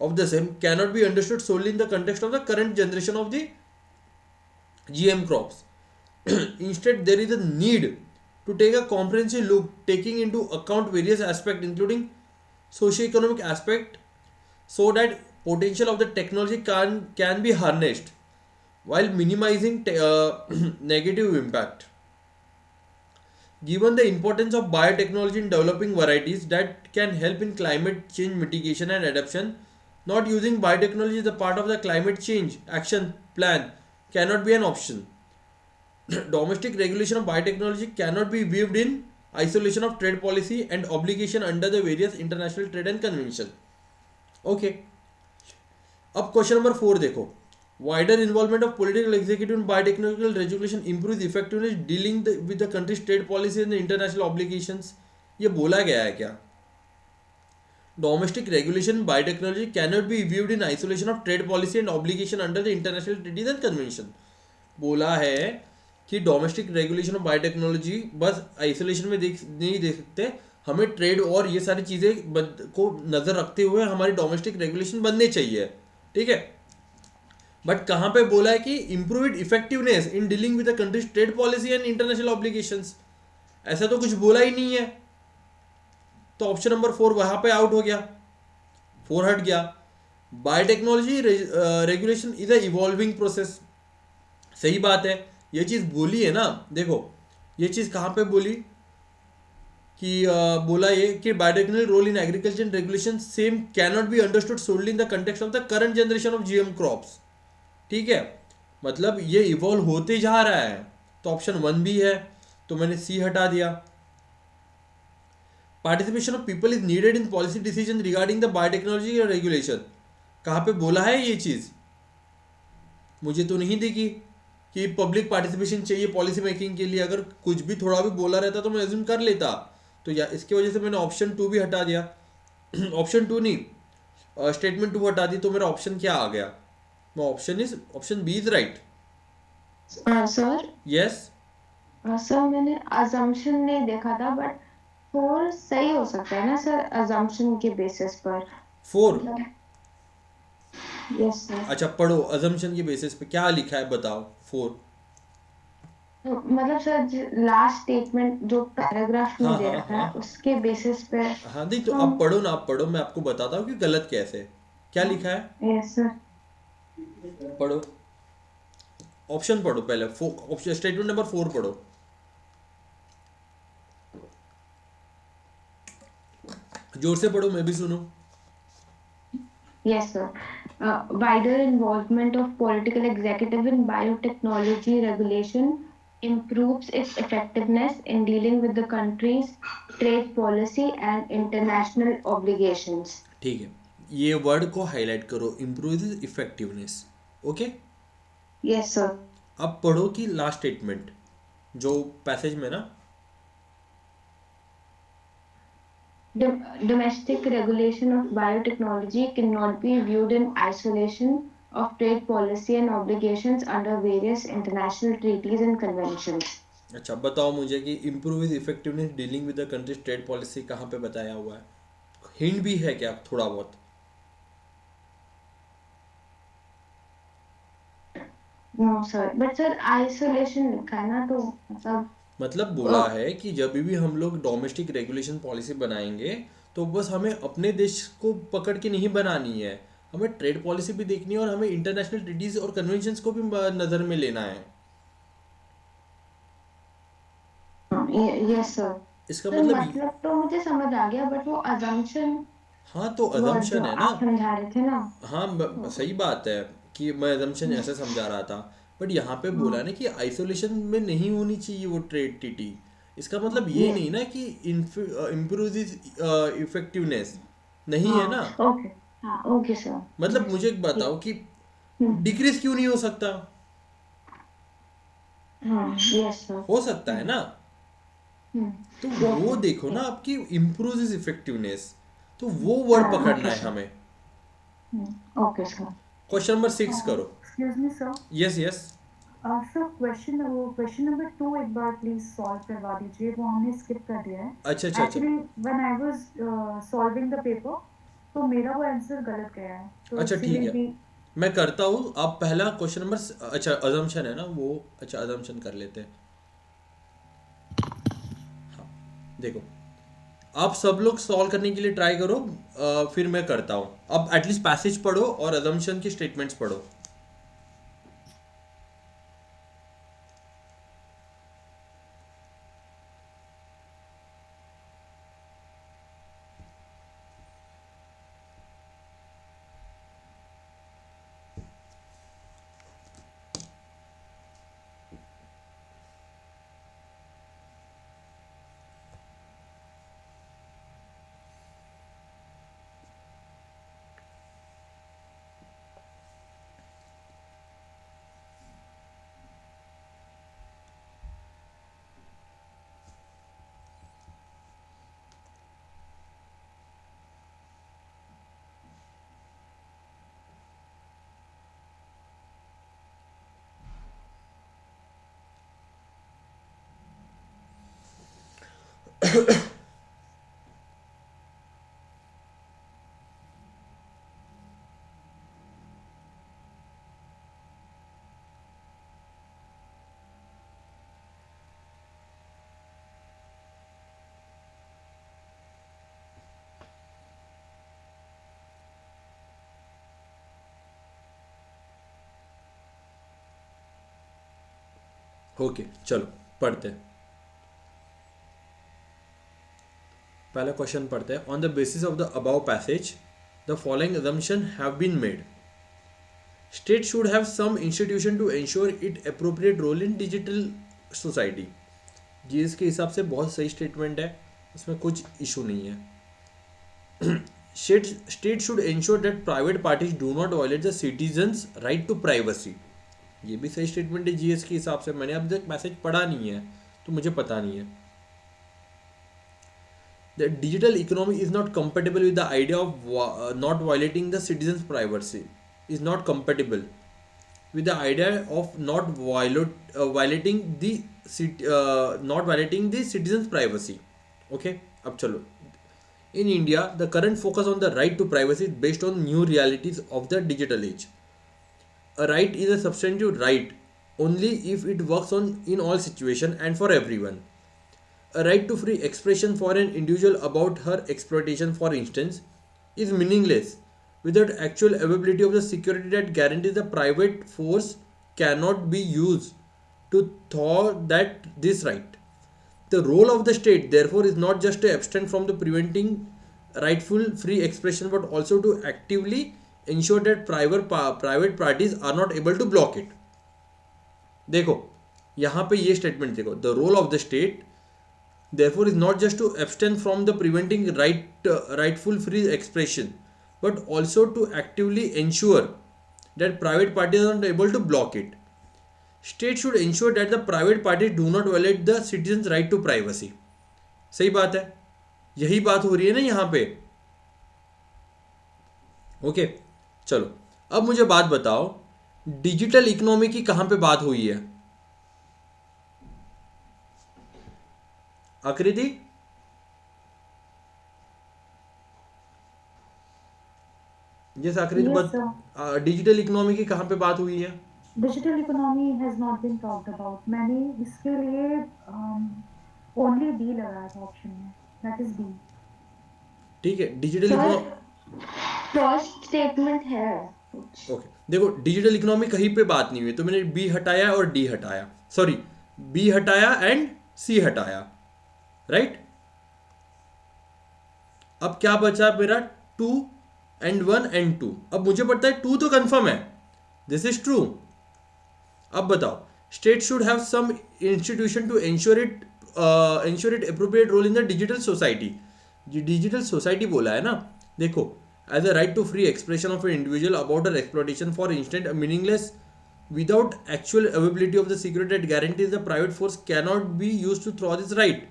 of the same cannot be understood solely in the context of the current generation of the GM crops. Instead, there is a need to take a comprehensive look, taking into account various aspects, including socio-economic aspect, so that potential of the technology can be harnessed while minimizing negative impact. Given the importance of biotechnology in developing varieties that can help in climate change mitigation and adaptation, not using biotechnology as a part of the climate change action plan cannot be an option. Domestic regulation of biotechnology cannot be viewed in isolation of trade policy and obligation under the various international trade and convention. Okay. अब question number 4 देखो. Wider involvement of political executive in biotechnological regulation improves effectiveness dealing with the country's trade policy and the international obligations. ये बोला गया है क्या? Domestic regulation in biotechnology cannot be viewed in isolation of trade policy and obligation under the international treaties and convention. बोला है कि domestic regulation of biotechnology बस isolation में नहीं देख सकते, हमें ट्रेड और ये सारी चीज़ें को नज़र रखते हुए हमारी डोमेस्टिक रेगुलेशन बनने चाहिए. ठीक है. बट कहाँ पे बोला है कि improve effectiveness in dealing with the countries trade policy and international obligations. ऐसा तो कुछ बोला ही नहीं है. तो ऑप्शन नंबर 4 वहां पे आउट हो गया, 4 हट गया. Biotechnology regulation is a evolving process. सही बात है, ये चीज़ बोली है ना. देखो ये चीज़ कहाँ पे बोली कि बोला ये कि biotechnology role in agriculture and regulation same cannot be understood solely in the context of the current generation of GM crops. ठीक है, मतलब ये इवॉल्व होते जा रहा है. तो ऑप्शन 1 भी है, तो मैंने सी हटा दिया. Participation of people is needed in policy decision regarding the biotechnology regulation. कहाँ पे बोला है ये चीज़? मुझे तो नहीं दिखी कि पब्लिक पार्टिसिपेशन चाहिए पॉलिसी मेकिंग के लिए. अगर कुछ भी थोड़ा भी बोला रहता तो मैं एज्यूम कर लेता. तो या इसकी वजह से मैंने ऑप्शन 2 भी हटा दिया. ऑप्शन 2 नहीं, स्टेटमेंट 2 हटा दी. तो मेरा ऑप्शन क्या आ गया? Option B is right. Sir yes. Sir मैंने अजम्पशन नहीं देखा था, बट 4 सही हो सकता है ना सर, अजम्पशन के बेसिस पर. 4. Yes sir. अच्छा पढ़ो, अजम्पशन के बेसिस पे क्या लिखा है बताओ. 4. मतलब सर लास्ट स्टेटमेंट जो पैराग्राफ में हाँ, दे हाँ, रखा है हाँ. उसके बेसिस पे. हाँ नहीं तो आप पढ़ो ना, आप पढ़ो, मैं आपको बताता हूँ कि गलत कैसे है. क्या लिखा है यस सर. पढ़ो. ऑप्शन पढ़ो पहले. ऑप्शन स्टेटमेंट नंबर 4 पढ़ो. जोर से पढ़ो, मैं भी सुनूं. Yes, sir. Wider involvement of political executive in biotechnology regulation improves its effectiveness in dealing with the country's trade policy and international obligations. ठीक है, ये वर्ड को हाईलाइट करो, improve effectiveness. Okay. Yes, sir. अब पढ़ो कि लास्ट स्टेटमेंट जो passage में ना. Domestic regulation of biotechnology cannot be viewed in isolation of trade policy and obligations under various international treaties and conventions. अच्छा बताओ मुझे कि improve effectiveness dealing with the countries trade policy कहाँ पे बताया हुआ है? हिंट भी है क्या थोड़ा बहुत? No, sir. But sir, isolation लिखा है ना, तो मतलब बोला है कि जब भी हम लोग डोमेस्टिक रेगुलेशन पॉलिसी बनाएंगे तो बस हमें अपने देश को पकड़ के नहीं बनानी है, हमें ट्रेड पॉलिसी भी देखनी है और हमें इंटरनेशनल ट्रीटीज और कन्वेंशंस को भी नज़र में लेना है. Yes sir. इसका सर मतलब मतलब तो मुझे समझ आ गया, बट वो अजम्पशन. हाँ तो अजम्पशन है ना. आप समझा रहे थे ना. हाँ सही बात है कि मैं अजम्पशन ऐसे समझा रहा था, बट यहाँ पे बोला ना कि आइसोलेशन में नहीं होनी चाहिए वो ट्रेड टीटी. इसका मतलब ये नहीं ना कि इम्प्रूव इफेक्टिवनेस नहीं है ना. ओके. हाँ ओके सर. मतलब मुझे एक बताओ कि डिक्रीज क्यों नहीं हो सकता? Yes sir. हो सकता है ना. तो वो देखो ना आपकी इम्प्रूव इफेक्टिवनेस, तो वो वर्ड पकड़ना है हमें. Okay sir. क्वेश्चन नंबर 6 करो. Excuse me sir. Yes yes. Sir question number 2 एक बार प्लीज सॉल्व करवा दीजिए, वो हमने स्किप कर दिया है. अच्छा अच्छा अच्छा. Actually when I was solving the paper, तो मेरा वो आंसर गलत गया है, तो अच्छा ठीक इसीलिए है, भी मैं करता हूँ। आप पहला क्वेश्चन नंबर, अच्छा अजम्पशन है ना वो, अच्छा अजम्पशन कर लेते हैं। हाँ देखो, आप सब लोग सॉल्व करने के लिए ट्राई करो, फिर मैं करता हूँ। अब एटलीस्ट पैसेज पढ़ो और अजम्पशन की स्टेटमेंट्स पढ़ो। ओके चलो पढ़ते हैं। पहला क्वेश्चन पढ़ते हैं। On the basis of the above passage the following assumption have been made. State should have some institution to ensure it appropriate role in digital society. GS के हिसाब से बहुत सही स्टेटमेंट है, इसमें कुछ इशू नहीं है। State should ensure that private parties do not violate the citizens right to privacy. ये भी सही स्टेटमेंट है जीएस के हिसाब से। मैंने अब तक मैसेज पढ़ा नहीं है तो मुझे पता नहीं है। The digital economy is not compatible with the idea of not violating the citizens' privacy. Is not compatible with the idea of violating the citizens' privacy. Okay, अब चलो। In India, the current focus on the right to privacy is based on new realities of the digital age. A right is a substantive right only if it works in all situations and for everyone. A right to free expression for an individual about her exploitation, for instance, is meaningless without actual availability of the security that guarantees the private force cannot be used to thwart this right. The role of the state, therefore, is not just to abstain from the preventing rightful free expression, but also to actively ensure that private parties are not able to block it. देखो यहाँ पे ये statement देखो, the role of the state therefore is not just to abstain from the preventing rightful free expression, but also to actively ensure that private parties are not able to block it. State should ensure that the private parties do not violate the citizens right to privacy. सही बात है, यही बात हो रही है ना यहाँ पे। ओके चलो, अब मुझे बात बताओ, डिजिटल इकोनॉमी की कहाँ पे बात हुई है? आकृति, जैसे आकृति yes sir, डिजिटल इकोनॉमी की कहाँ पे बात हुई है? Digital economy has not been talked about. मैंने इसके लिए ओनली डी लगाया था ऑप्शन में, दैट इज डी। ठीक है, digital sir economy, first statement है कुछ। ओके देखो, डिजिटल इकोनॉमी कहीं पे बात नहीं हुई, तो मैंने बी हटाया और डी हटाया, सॉरी बी हटाया एंड सी हटाया, राइट। अब क्या बचा मेरा? 2 and 1 and 2। अब मुझे पता है 2 तो कंफर्म है, दिस इज ट्रू। अब बताओ, state should have some institution to ensure it appropriate role in the digital society. जो डिजिटल सोसाइटी बोला है ना, देखो, as a right to free expression of an individual about uh exploitation for instant meaningless without actual availability of the security that guarantees the private force cannot be used to thwart this right.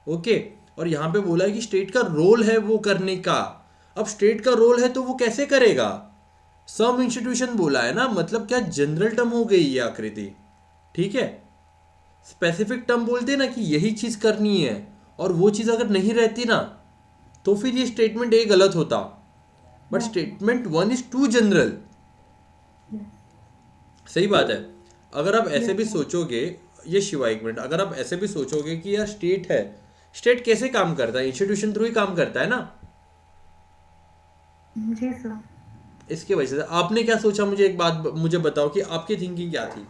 Okay और यहाँ पे बोला है कि state का role है वो करने का। अब स्टेट का रोल है तो वो कैसे करेगा? सम इंस्टीट्यूशन बोला है ना, मतलब क्या जनरल टर्म हो गई ये आकृति, ठीक है। स्पेसिफिक टर्म बोलते ना कि यही चीज करनी है, और वो चीज अगर नहीं रहती ना तो फिर ये स्टेटमेंट ए गलत होता। But Yes, yes, statement one is too general. yes, सही बात है। अगर आप ऐसे yes, भी sir. सोचोगे, ये शिवा एक मिनट, अगर आप ऐसे भी सोचोगे कि यार स्टेट है, स्टेट कैसे काम करता है, इंस्टीट्यूशन थ्रू ही काम करता है ना। जी सर। इसकी वजह से आपने क्या सोचा, मुझे एक बात मुझे बताओ कि आपकी थिंकिंग क्या थी।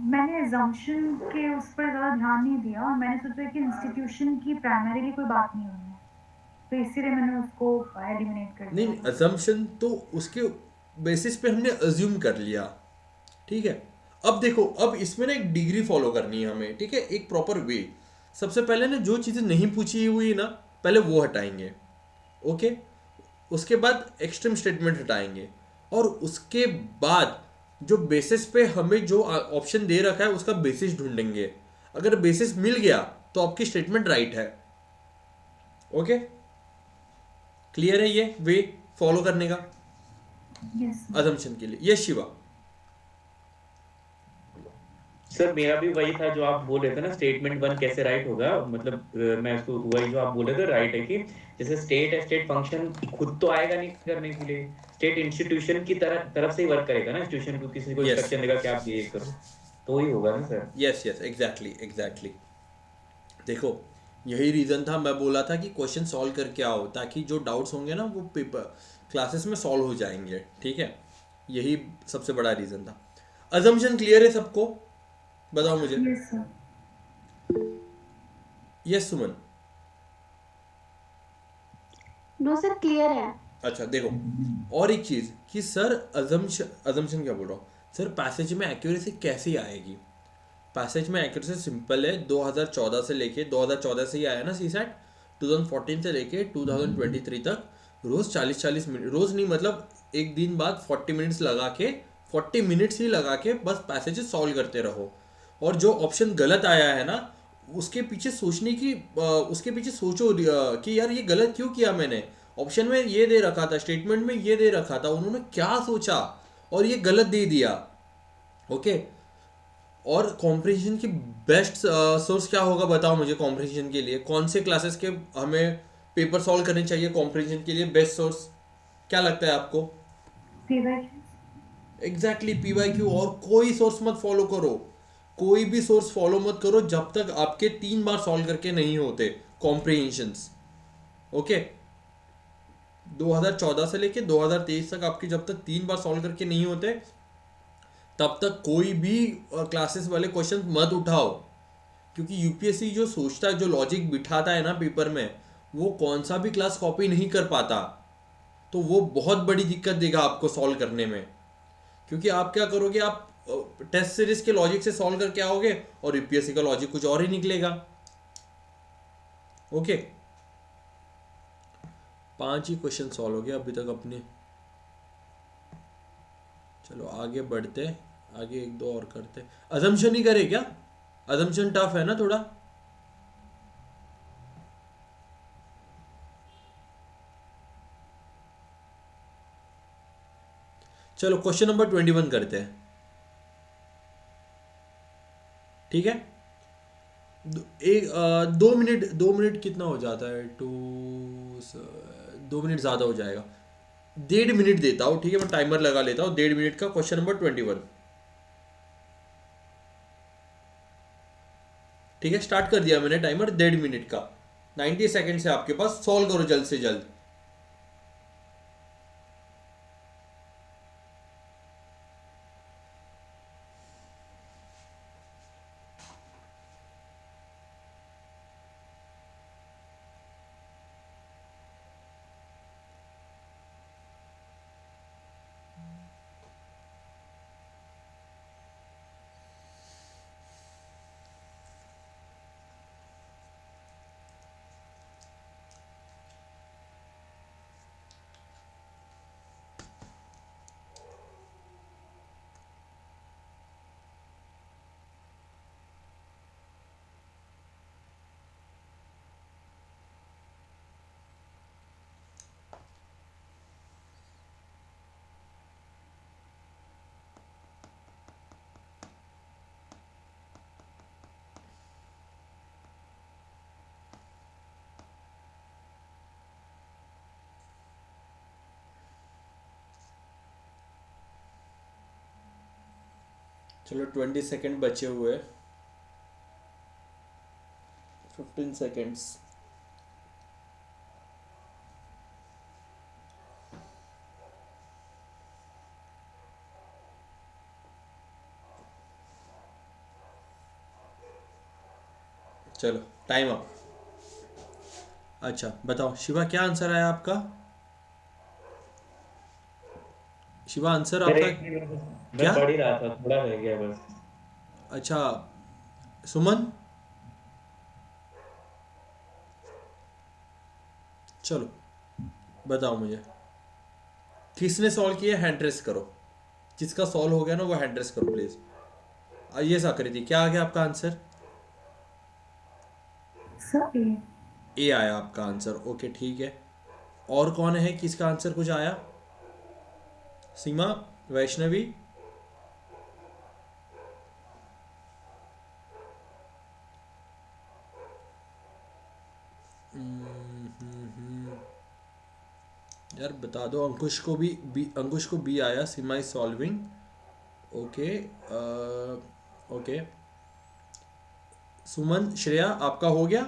मैंने एजम्पशन के उस पर ज़्यादा ध्यान नहीं दिया और मैंने सोचा कि इंस्टीट्यूशन की प्राइमरीली कोई बात नहीं होनी है, तो इसीलिए मैंने उसको एलिमिनेट कर नहीं दिया नहीं, था। अजम्पशन तो उसके बेसिस पे हमने अज्यूम कर लिया, ठीक है। अब देखो, अब इसमें ना एक डिग्री फॉलो करनी है हमें, ठीक है, एक प्रॉपर वे। सबसे पहले ना जो चीज़ें नहीं पूछी हुई ना, पहले वो हटाएंगे, ओके। उसके बाद एक्सट्रीम स्टेटमेंट हटाएंगे, और उसके बाद जो बेसिस पे हमें जो ऑप्शन दे रखा है उसका बेसिस ढूंढेंगे। अगर बेसिस मिल गया तो आपकी स्टेटमेंट राइट है, ओके। क्लियर है ये वे फॉलो करने का यस सर। अजम्पशन के लिए। यस शिवा। सर मेरा भी वही था जो आप बोल रहे थे ना, स्टेटमेंट वन कैसे राइट होगा, मतलब मैं उसको वही जो आप बोल रहे थे राइट है कि जैसे स्टेट है, स्टेट फंक्शन खुद तो आएगा नहीं करने के लिए, स्टेट इंस्टीट्यूशन की तरफ से ही वर्क करेगा ना, इंस्टीट्यूशन को किसी को यस इंस्ट्रक्शन देगा कि आप ये करो, तो वही होगा ना sir. Yes yes, exactly exactly. देखो, यही रीज़न था, मैं बोला था कि क्वेश्चन सॉल्व करके आओ, ताकि जो डाउट्स होंगे ना वो पेपर क्लासेस में सॉल्व हो जाएंगे, ठीक है। यही सबसे बड़ा रीज़न था। अजम्पशन क्लियर है सबको, बताओ मुझे। Yes sir. यस सुमन। नो सर, क्लियर है। अच्छा देखो, और एक चीज़ कि सर अजम्पशन अजम्पशन क्या बोल रहा हूँ सर, पैसेज में एक्यूरेसी कैसे आएगी। पैसेज में एक्यूरेसी सिंपल है, 2014 से लेके 2014 से ही आया ना सी सैट, 2014 से लेके 2023 तक रोज़ 40-40 मिनट, रोज़ नहीं मतलब एक दिन बाद 40 मिनट्स लगा के, 40 मिनट्स ही लगा के बस पैसेजेस सॉल्व करते रहो। और जो ऑप्शन गलत आया है ना, उसके पीछे सोचने की उसके पीछे सोचो कि यार ये गलत क्यों किया मैंने। ऑप्शन में ये दे रखा था, स्टेटमेंट में ये दे रखा था, उन्होंने क्या सोचा और ये गलत दे दिया, ओके। और कॉम्प्रिहेंशन की बेस्ट सोर्स क्या होगा, बताओ मुझे। कॉम्प्रिहेंशन के लिए कौन से क्लासेस के हमें पेपर सॉल्व करने चाहिए, कॉम्प्रिहेंशन के लिए बेस्ट सोर्स क्या लगता है आपको। पीवाईक्यूज। एग्जैक्टली PYQ, और कोई सोर्स मत फॉलो करो, कोई भी सोर्स फॉलो मत करो जब तक आपके 3 बार सॉल्व करके नहीं होते कॉम्प्रिहेंशंस, ओके। 2014 से लेके 2023 तक आपके जब तक 3 बार सॉल्व करके नहीं होते, तब तक कोई भी क्लासेस वाले क्वेश्चन मत उठाओ। क्योंकि यूपीएससी जो सोचता है, जो लॉजिक बिठाता है ना पेपर में, वो कौन सा भी क्लास कॉपी नहीं कर पाता। तो वो बहुत बड़ी दिक्कत देगा आपको सॉल्व करने में। क्योंकि आप क्या करोगे, आप टेस्ट सीरीज के लॉजिक से सॉल्व करके आओगे और यूपीएससी का लॉजिक कुछ और ही निकलेगा, ओके। 5 ही क्वेश्चन सॉल्व हो गए अभी तक अपने। चलो आगे बढ़ते, आगे एक दो और करते। अजम्पशन ही करे क्या, अजम्पशन टफ है ना थोड़ा। चलो क्वेश्चन नंबर 21 करते हैं, ठीक है। 2 मिनट कितना हो जाता है, 2 मिनट ज़्यादा हो जाएगा, 1.5 मिनट देता हूँ, ठीक है। मैं टाइमर लगा लेता हूँ 1.5 मिनट का। क्वेश्चन नंबर 21, ठीक है। स्टार्ट कर दिया मैंने टाइमर 1.5 मिनट का। 90 सेकेंड है आपके पास, सॉल्व करो जल्द से जल्द। चलो 20 सेकंड बचे हुए, 15 सेकंड्स। चलो टाइम अप। अच्छा बताओ शिवा, क्या आंसर आया आपका? शिवा आंसर सर आपका एक मिनट, मैं क्या? पढ़ ही रहा था, थोड़ा रह गया बस। अच्छा सुमन, चलो बताओ मुझे, किसने सॉल्व किया? हैंड रेस करो, जिसका सॉल्व हो गया ना वो हैंड रेस करो प्लीज। ये साकृति, क्या आ गया आपका आंसर? सर ए। ए आया आपका आंसर, ओके ठीक है। और कौन है, किसका आंसर कुछ आया? सीमा, वैष्णवी, यार बता दो। अंकुश को भी अंकुश को बी आया, Seema is solving. Okay okay. Suman, Shreya आपका हो गया?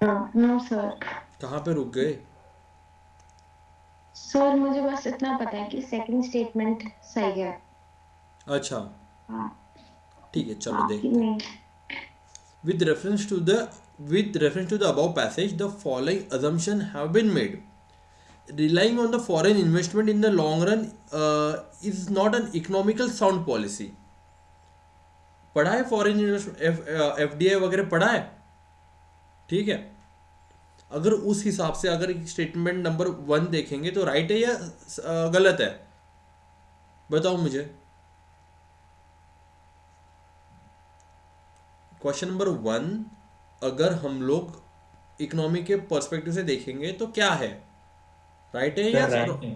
No sir. कहाँ पे रुक गए? सर मुझे बस इतना पता है कि सेकंड स्टेटमेंट सही है। अच्छा हाँ, ठीक है, चलो बाकी देखते हैं। नहीं। With reference to the above passage, the following assumption have been made. Relying on the foreign investment in the long run is not an economical sound policy. पढ़ा है फॉरेन इन्वेस्टमेंट, एफडीआई वगैरह पढ़ा है, ठीक है। अगर उस हिसाब से अगर स्टेटमेंट नंबर 1 देखेंगे तो राइट है या गलत है? बताओ मुझे। क्वेश्चन नंबर 1, अगर हम लोग इकोनॉमी के पर्सपेक्टिव से देखेंगे तो क्या है, राइट है या? सर राइट है।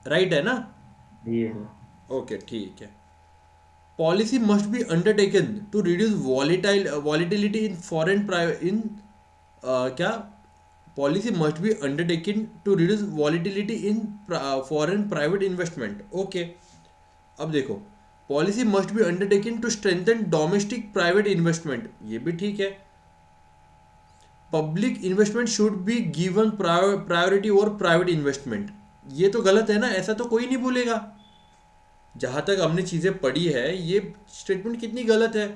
राइट है ना? ये सर। ओके ठीक है। Policy must be undertaken to reduce volatility in foreign in क्या? Policy must be undertaken to reduce volatility in foreign private investment. Okay, अब देखो, policy must be undertaken to strengthen domestic private investment, ये भी ठीक है। Public investment should be given priority और private investment, ये तो गलत है ना, ऐसा तो कोई नहीं बोलेगा। जहाँ तक हमने चीज़ें पढ़ी है, ये स्टेटमेंट कितनी गलत है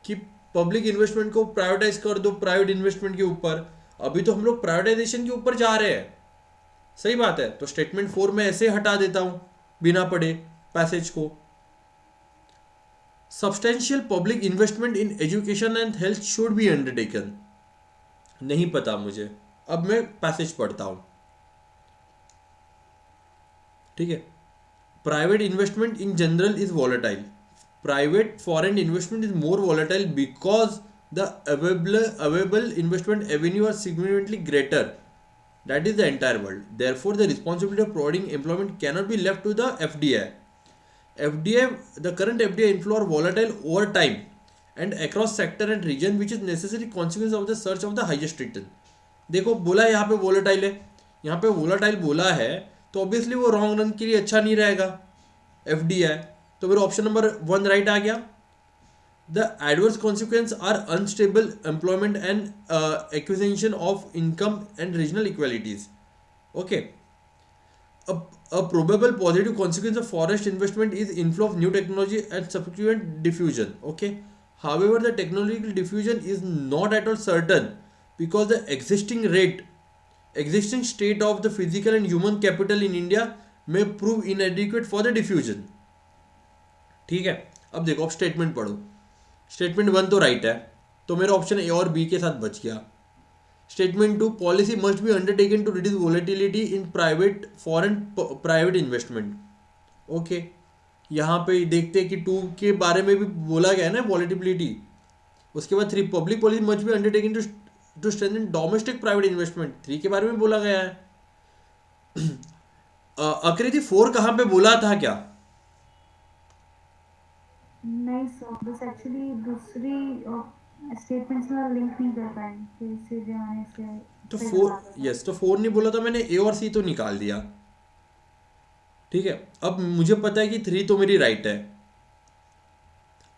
कि पब्लिक इन्वेस्टमेंट को प्राइवेटाइज कर दो प्राइवेट इन्वेस्टमेंट के ऊपर। अभी तो हम लोग प्राइवेटाइजेशन के ऊपर जा रहे हैं, सही बात है। तो स्टेटमेंट 4 में ऐसे हटा देता हूँ बिना पढ़े पैसेज को। Substantial public investment in education and health should be undertaken, नहीं पता मुझे, अब मैं पैसेज पढ़ता हूँ, ठीक है। Private investment in general is volatile. Private foreign investment is more volatile because the available investment avenue are significantly greater. That is the entire world. Therefore, the responsibility of providing employment cannot be left to the FDI. FDI, the current FDI inflow are volatile over time and across sector and region, which is necessary consequence of the search of the highest return. देखो बोला है यहाँ पे volatile है, यहाँ पे volatile बोला है तो ऑब्वियसली वो रॉन्ग रन के लिए अच्छा नहीं रहेगा एफडीआई। तो फिर ऑप्शन नंबर 1 राइट आ गया। The adverse consequence are unstable employment and acquisition of income and regional equalities. Okay, a probable positive consequence of forest investment is inflow of new technology and subsequent diffusion. Okay, however the technological diffusion is not at all certain because the existing state of the physical and human capital in India may prove inadequate for the diffusion. ठीक है, अब देखो, अब statement पढ़ो। Statement 1 तो right है, तो मेरा ऑप्शन ए और बी के साथ बच गया। Statement 2, policy must be undertaken to reduce volatility in foreign private investment. Okay, यहाँ पे देखते हैं कि 2 के बारे में भी बोला गया है ना वॉलेटिलिटी। उसके बाद 3, public policy must be undertaken to strengthen domestic private investment, 3 के बारे में बोला गया है। आकृति 4 कहाँ पे बोला था क्या? नहीं सर, बस एक्चुअली दूसरी स्टेटमेंट्स में लिंक नहीं कर पाए, तो इसीलिए मैंने इसे। तो 4, यस, तो 4 नहीं बोला था मैंने, ए और सी तो निकाल दिया। ठीक है, अब मुझे पता है कि 3 तो मेरी राइट है।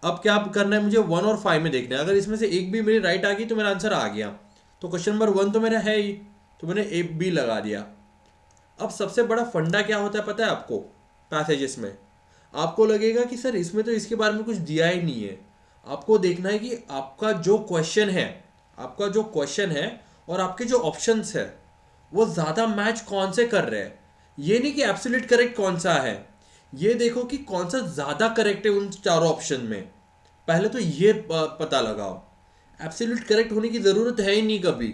अब क्या करना है, मुझे 1 और 5 में देखना है। अगर इसमें से एक भी मेरी राइट आ गई तो मेरा आंसर आ गया। तो क्वेश्चन नंबर 1 तो मेरा है ही, तो मैंने ए बी लगा दिया। अब सबसे बड़ा फंडा क्या होता है पता है आपको पैसेजेस में? आपको लगेगा कि सर इसमें तो इसके बारे में कुछ दिया ही नहीं है। आपको देखना है कि आपका जो क्वेश्चन है और आपके जो ऑप्शंस है वो ज़्यादा मैच कौन से कर रहे हैं। ये नहीं कि एब्सोल्यूट करेक्ट कौन सा है, ये देखो कि कौन सा ज़्यादा करेक्ट है उन चारों ऑप्शन में। पहले तो ये पता लगाओ। एब्सोल्यूट करेक्ट होने की ज़रूरत है ही नहीं कभी।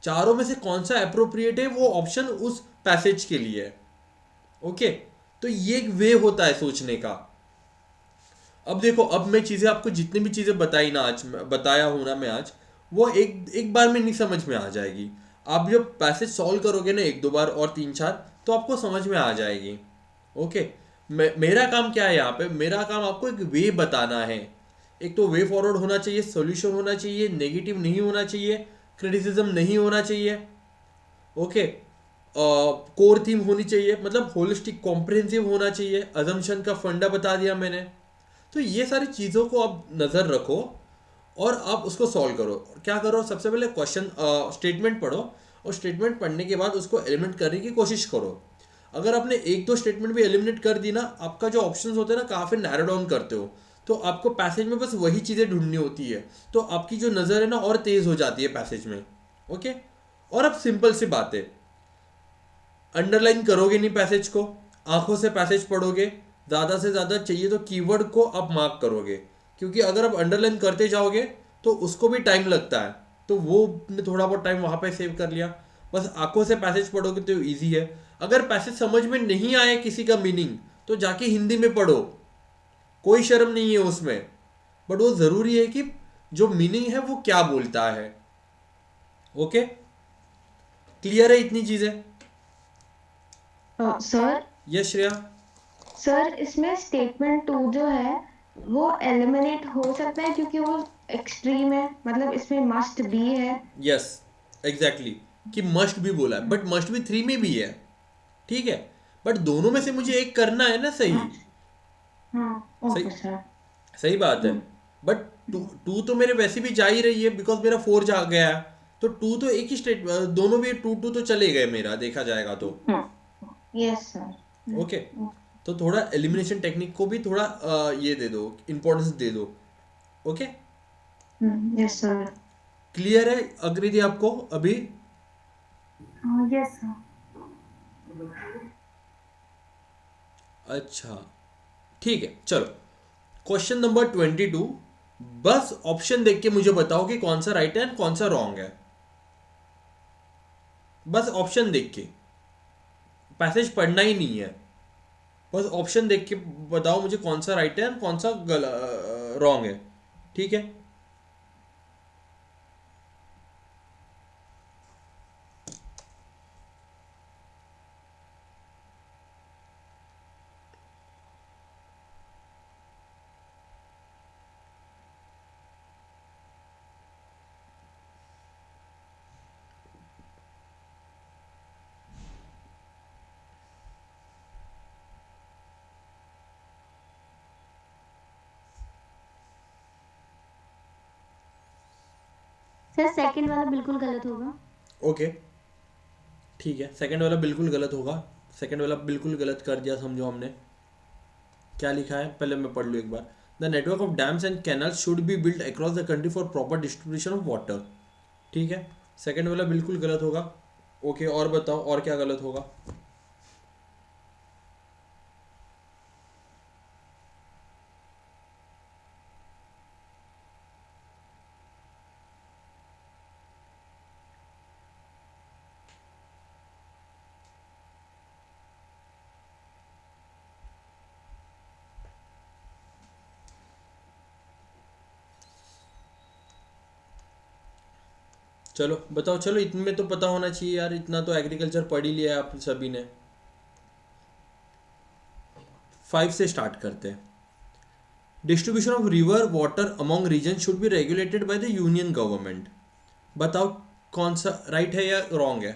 चारों में से कौन सा अप्रोप्रिएट है वो ऑप्शन उस पैसेज के लिए है। ओके, तो ये एक वे होता है सोचने का। अब देखो, अब मैं चीज़ें आपको जितनी भी चीज़ें बताई ना आज, बताया हूँ ना मैं आज, वो एक बार में नहीं समझ में आ जाएगी। आप जब पैसेज सॉल्व करोगे ना 1-2 बार और 3-4, तो आपको समझ में आ जाएगी। ओके, मेरा काम क्या है यहाँ पे? मेरा काम आपको एक वे बताना है। एक तो वे फॉरवर्ड होना चाहिए, सोल्यूशन होना चाहिए, नेगेटिव नहीं होना चाहिए, क्रिटिसिज्म नहीं होना चाहिए। ओके, कोर थीम होनी चाहिए, मतलब होलिस्टिक कॉम्प्रिहेंसिव होना चाहिए। अजम्पशन का फंडा बता दिया मैंने। तो ये सारी चीज़ों को आप नज़र रखो और आप उसको सॉल्व करो। क्या करो, सबसे पहले क्वेश्चन स्टेटमेंट पढ़ो और स्टेटमेंट पढ़ने के बाद उसको एलिमिनेट करने की कोशिश करो। अगर आपने 1-2 स्टेटमेंट भी एलिमिनेट कर दी ना, आपका जो ऑप्शंस होते हैं ना काफ़ी नैरो डाउन करते हो, तो आपको पैसेज में बस वही चीज़ें ढूंढनी होती है। तो आपकी जो नज़र है ना और तेज़ हो जाती है पैसेज में। ओके, और अब सिंपल सी बात है, अंडरलाइन करोगे नहीं पैसेज को, आंखों से पैसेज पढ़ोगे, ज़्यादा से ज़्यादा चाहिए तो कीवर्ड को आप मार्क करोगे, क्योंकि अगर आप अंडरलाइन करते जाओगे तो उसको भी टाइम लगता है। तो वो थोड़ा बहुत टाइम वहाँ पे सेव कर लिया। बस आंखों से पैसेज पढ़ोगे तो इजी है। अगर पैसेज समझ में नहीं आए किसी का मीनिंग, तो जाके हिंदी में पढ़ो, कोई शर्म नहीं है उसमें। बट वो ज़रूरी है कि जो मीनिंग है वो क्या बोलता है। ओके, क्लियर है इतनी चीज़ें? Sir yes Shreya. सर इसमें स्टेटमेंट 2 जो है वो एलिमिनेट हो सकता है क्योंकि वो एक्सट्रीम है, मतलब इसमें मस्ट बी है। यस एग्जैक्टली, कि मस्ट भी बोला है, बट मस्ट भी 3 में भी है। ठीक है, बट दोनों में से मुझे एक करना है ना सही। हाँ सही ओके सर। सही बात है। बट टू तो मेरे वैसे भी जा ही रही है, बिकॉज मेरा 4 जा गया है। तो 2 तो एक ही स्टेट, दोनों भी 2-2 तो चले गए मेरा देखा जाएगा तो। Yes sir. ओके, तो थोड़ा एलिमिनेशन टेक्निक को भी थोड़ा ये दे दो, इम्पोर्टेंस दे दो। Okay, yes sir. क्लियर है? अग्री थी आपको अभी? Yes sir. अच्छा ठीक है, चलो क्वेश्चन नंबर 22। बस ऑप्शन देख के मुझे बताओ कि कौन सा राइट है एंड कौन सा रॉन्ग है। बस ऑप्शन देख के, पैसेज पढ़ना ही नहीं है, बस ऑप्शन देख के बताओ मुझे कौन सा राइट है एंड कौन सा रॉन्ग है। ठीक है, सर सेकंड वाला बिल्कुल गलत होगा। ओके ठीक है, सेकंड वाला बिल्कुल गलत होगा। सेकंड वाला बिल्कुल गलत कर दिया समझो हमने। क्या लिखा है पहले मैं पढ़ लूँ एक बार। The network of dams and canals should be build across the country for proper distribution of water. ठीक है, सेकंड वाला बिल्कुल गलत होगा। ओके, और बताओ और क्या गलत होगा? चलो बताओ, चलो इतने तो पता होना चाहिए यार, इतना तो एग्रीकल्चर पढ़ ही लिया है आप सभी ने। 5 से स्टार्ट करते हैं। Distribution of river water among region should be regulated by the union government. बताओ कौन सा राइट है या रॉन्ग है?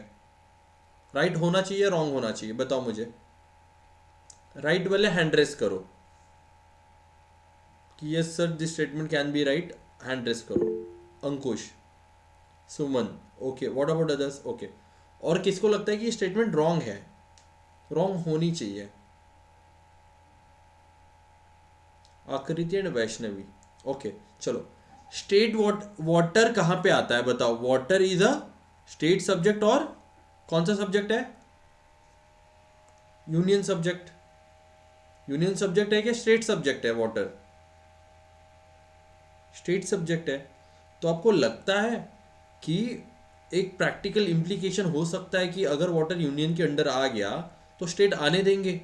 राइट होना चाहिए या रॉन्ग होना चाहिए, बताओ मुझे। राइट वाले हैंड रेस करो कि yes sir this statement can be right, hand raise करो। Ankush, Suman, okay, what about others? Okay. और किसको लगता है कि ये स्टेटमेंट रॉन्ग है, रॉन्ग होनी चाहिए? आकृति एंड वैष्णवी, ओके। चलो, स्टेट वाटर कहाँ पे आता है बताओ? Water is a state subject और कौन सा सब्जेक्ट है? Union subject. यूनियन सब्जेक्ट है क्या स्टेट सब्जेक्ट है वाटर? स्टेट सब्जेक्ट है। तो आपको लगता है कि एक प्रैक्टिकल इम्प्लीकेशन हो सकता है कि अगर वाटर यूनियन के अंडर आ गया तो स्टेट आने देंगे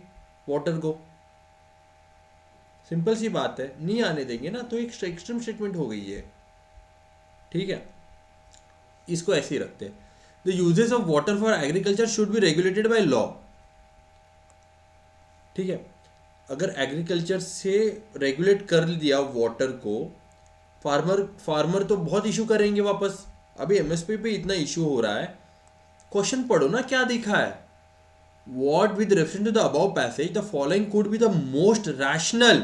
वाटर को? सिंपल सी बात है, नहीं आने देंगे ना, तो एक एक्सट्रीम स्टेटमेंट हो गई है। ठीक है, इसको ऐसे ही रखते हैं। The uses of water for agriculture should be regulated by law. ठीक है, अगर एग्रीकल्चर से रेगुलेट कर दिया वाटर को, फार्मर तो बहुत इशू करेंगे वापस। अभी एमएसपी पे इतना इशू हो रहा है, क्वेश्चन पढ़ो ना क्या दिखा है। What with reference to the above passage, the following could be the most rational,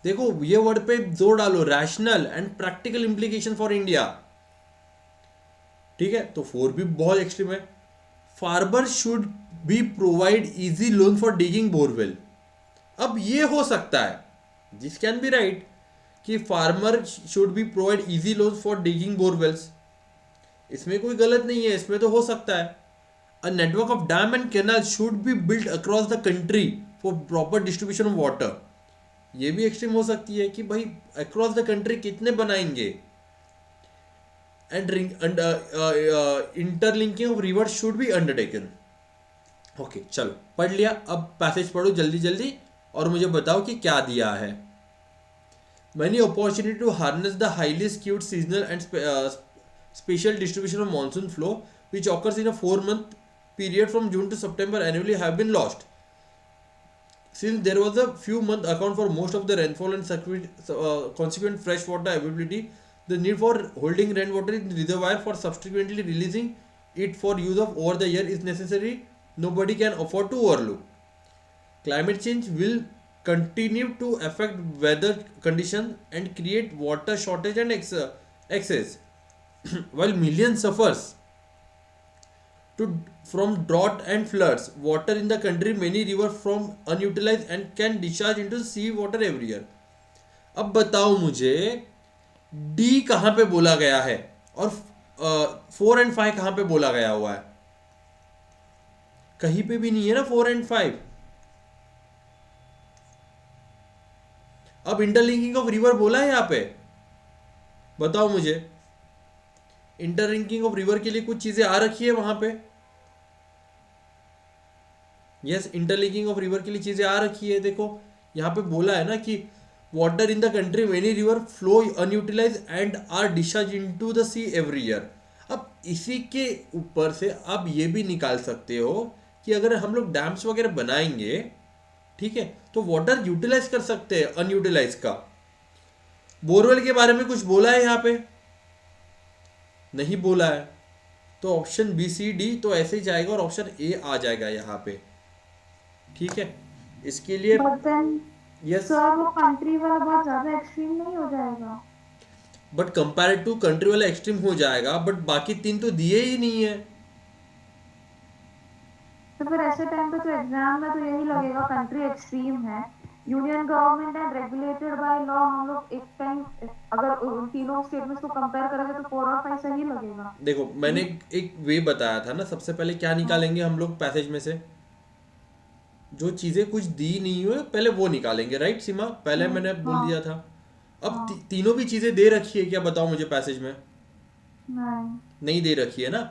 देखो ये वर्ड पे जोर डालो, rational and practical implication for India. ठीक है, तो 4 भी बहुत एक्सट्रीम है। Farmer should be provide easy loan for digging borewell. अब ये हो सकता है, दिस कैन बी राइट, कि farmer should be provide easy loan for digging borewells. इसमें कोई गलत नहीं है, इसमें तो हो सकता है। A network of dam and canals should be built across the country for proper distribution of water. ये भी एक्सट्रीम हो सकती है कि भाई अक्रॉस द कंट्री कितने बनाएंगे। And interlinking of river should be undertaken. Okay, चलो पढ़ लिया, अब पैसेज पढ़ो जल्दी जल्दी और मुझे बताओ कि क्या दिया है। Many opportunity to harness the highly skewed seasonal and spatial distribution of monsoon flow which occurs in a 4-month period from June to September annually have been lost. Since there was a few months account for most of the rainfall and consequent fresh water availability, the need for holding rainwater in reservoir for subsequently releasing it for use of over the year is necessary. Nobody can afford to overlook. Climate change will continue to affect weather conditions and create water shortage and excess. While millions suffers from drought and floods, water in the country, many rivers from unutilized and can discharge into sea water every year. अब बताओ मुझे D कहां पे बोला गया है और 4 and 5 कहां पे बोला गया हुआ है? कहीं पे भी नहीं है ना 4 and 5। अब इंटरलिंकिंग ऑफ रिवर बोला है यहाँ पे, बताओ मुझे। इंटरलिंकिंग ऑफ रिवर के लिए कुछ चीजें आ रखी है वहां पे। यस, इंटरलिंकिंग ऑफ रिवर के लिए चीजें आ रखी है। देखो यहाँ पे बोला है ना कि water in the country many river flow unutilise and are discharge into the sea every year. अब इसी के ऊपर से आप ये भी निकाल सकते हो कि अगर हम लोग डैम्स वगैरह बनाएंगे, ठीक है, तो वाटर यूटिलाइज कर सकते हैं अनयूटिलाइज का। बोरवेल के बारे में कुछ बोला है यहाँ पे? नहीं बोला है। तो ऑप्शन बी सी डी तो ऐसे ही जाएगा और ऑप्शन ए आ जाएगा यहाँ पे। ठीक है, इसके लिए यस सर वो कंट्री वाला बहुत ज्यादा एक्सट्रीम नहीं हो जाएगा? बट कंपेयर टू कंट्री वाला एक्सट्रीम हो जाएगा, बट बाकी 3 तो दिए ही नहीं है। तो फिर ऐसे टाइम पे तो एग्जाम में तो यही लगेगा कंट्री एक्सट्रीम है, union government and regulated by law. हम लोग एक टाइम अगर उन तीनों स्टेटमेंट्स को कंपेयर करेंगे तो 4 और 5 सही लगेगा। देखो मैंने एक वे बताया था ना, सबसे पहले क्या निकालेंगे हम लोग पैसेज में से? जो चीजें कुछ दी नहीं हुई पहले वो निकालेंगे, राइट सीमा? पहले मैंने बोल दिया था। अब तीनों भी चीजें दे रखी है क्या, बताओ मुझे पैसेज में? नहीं दे रखी है ना।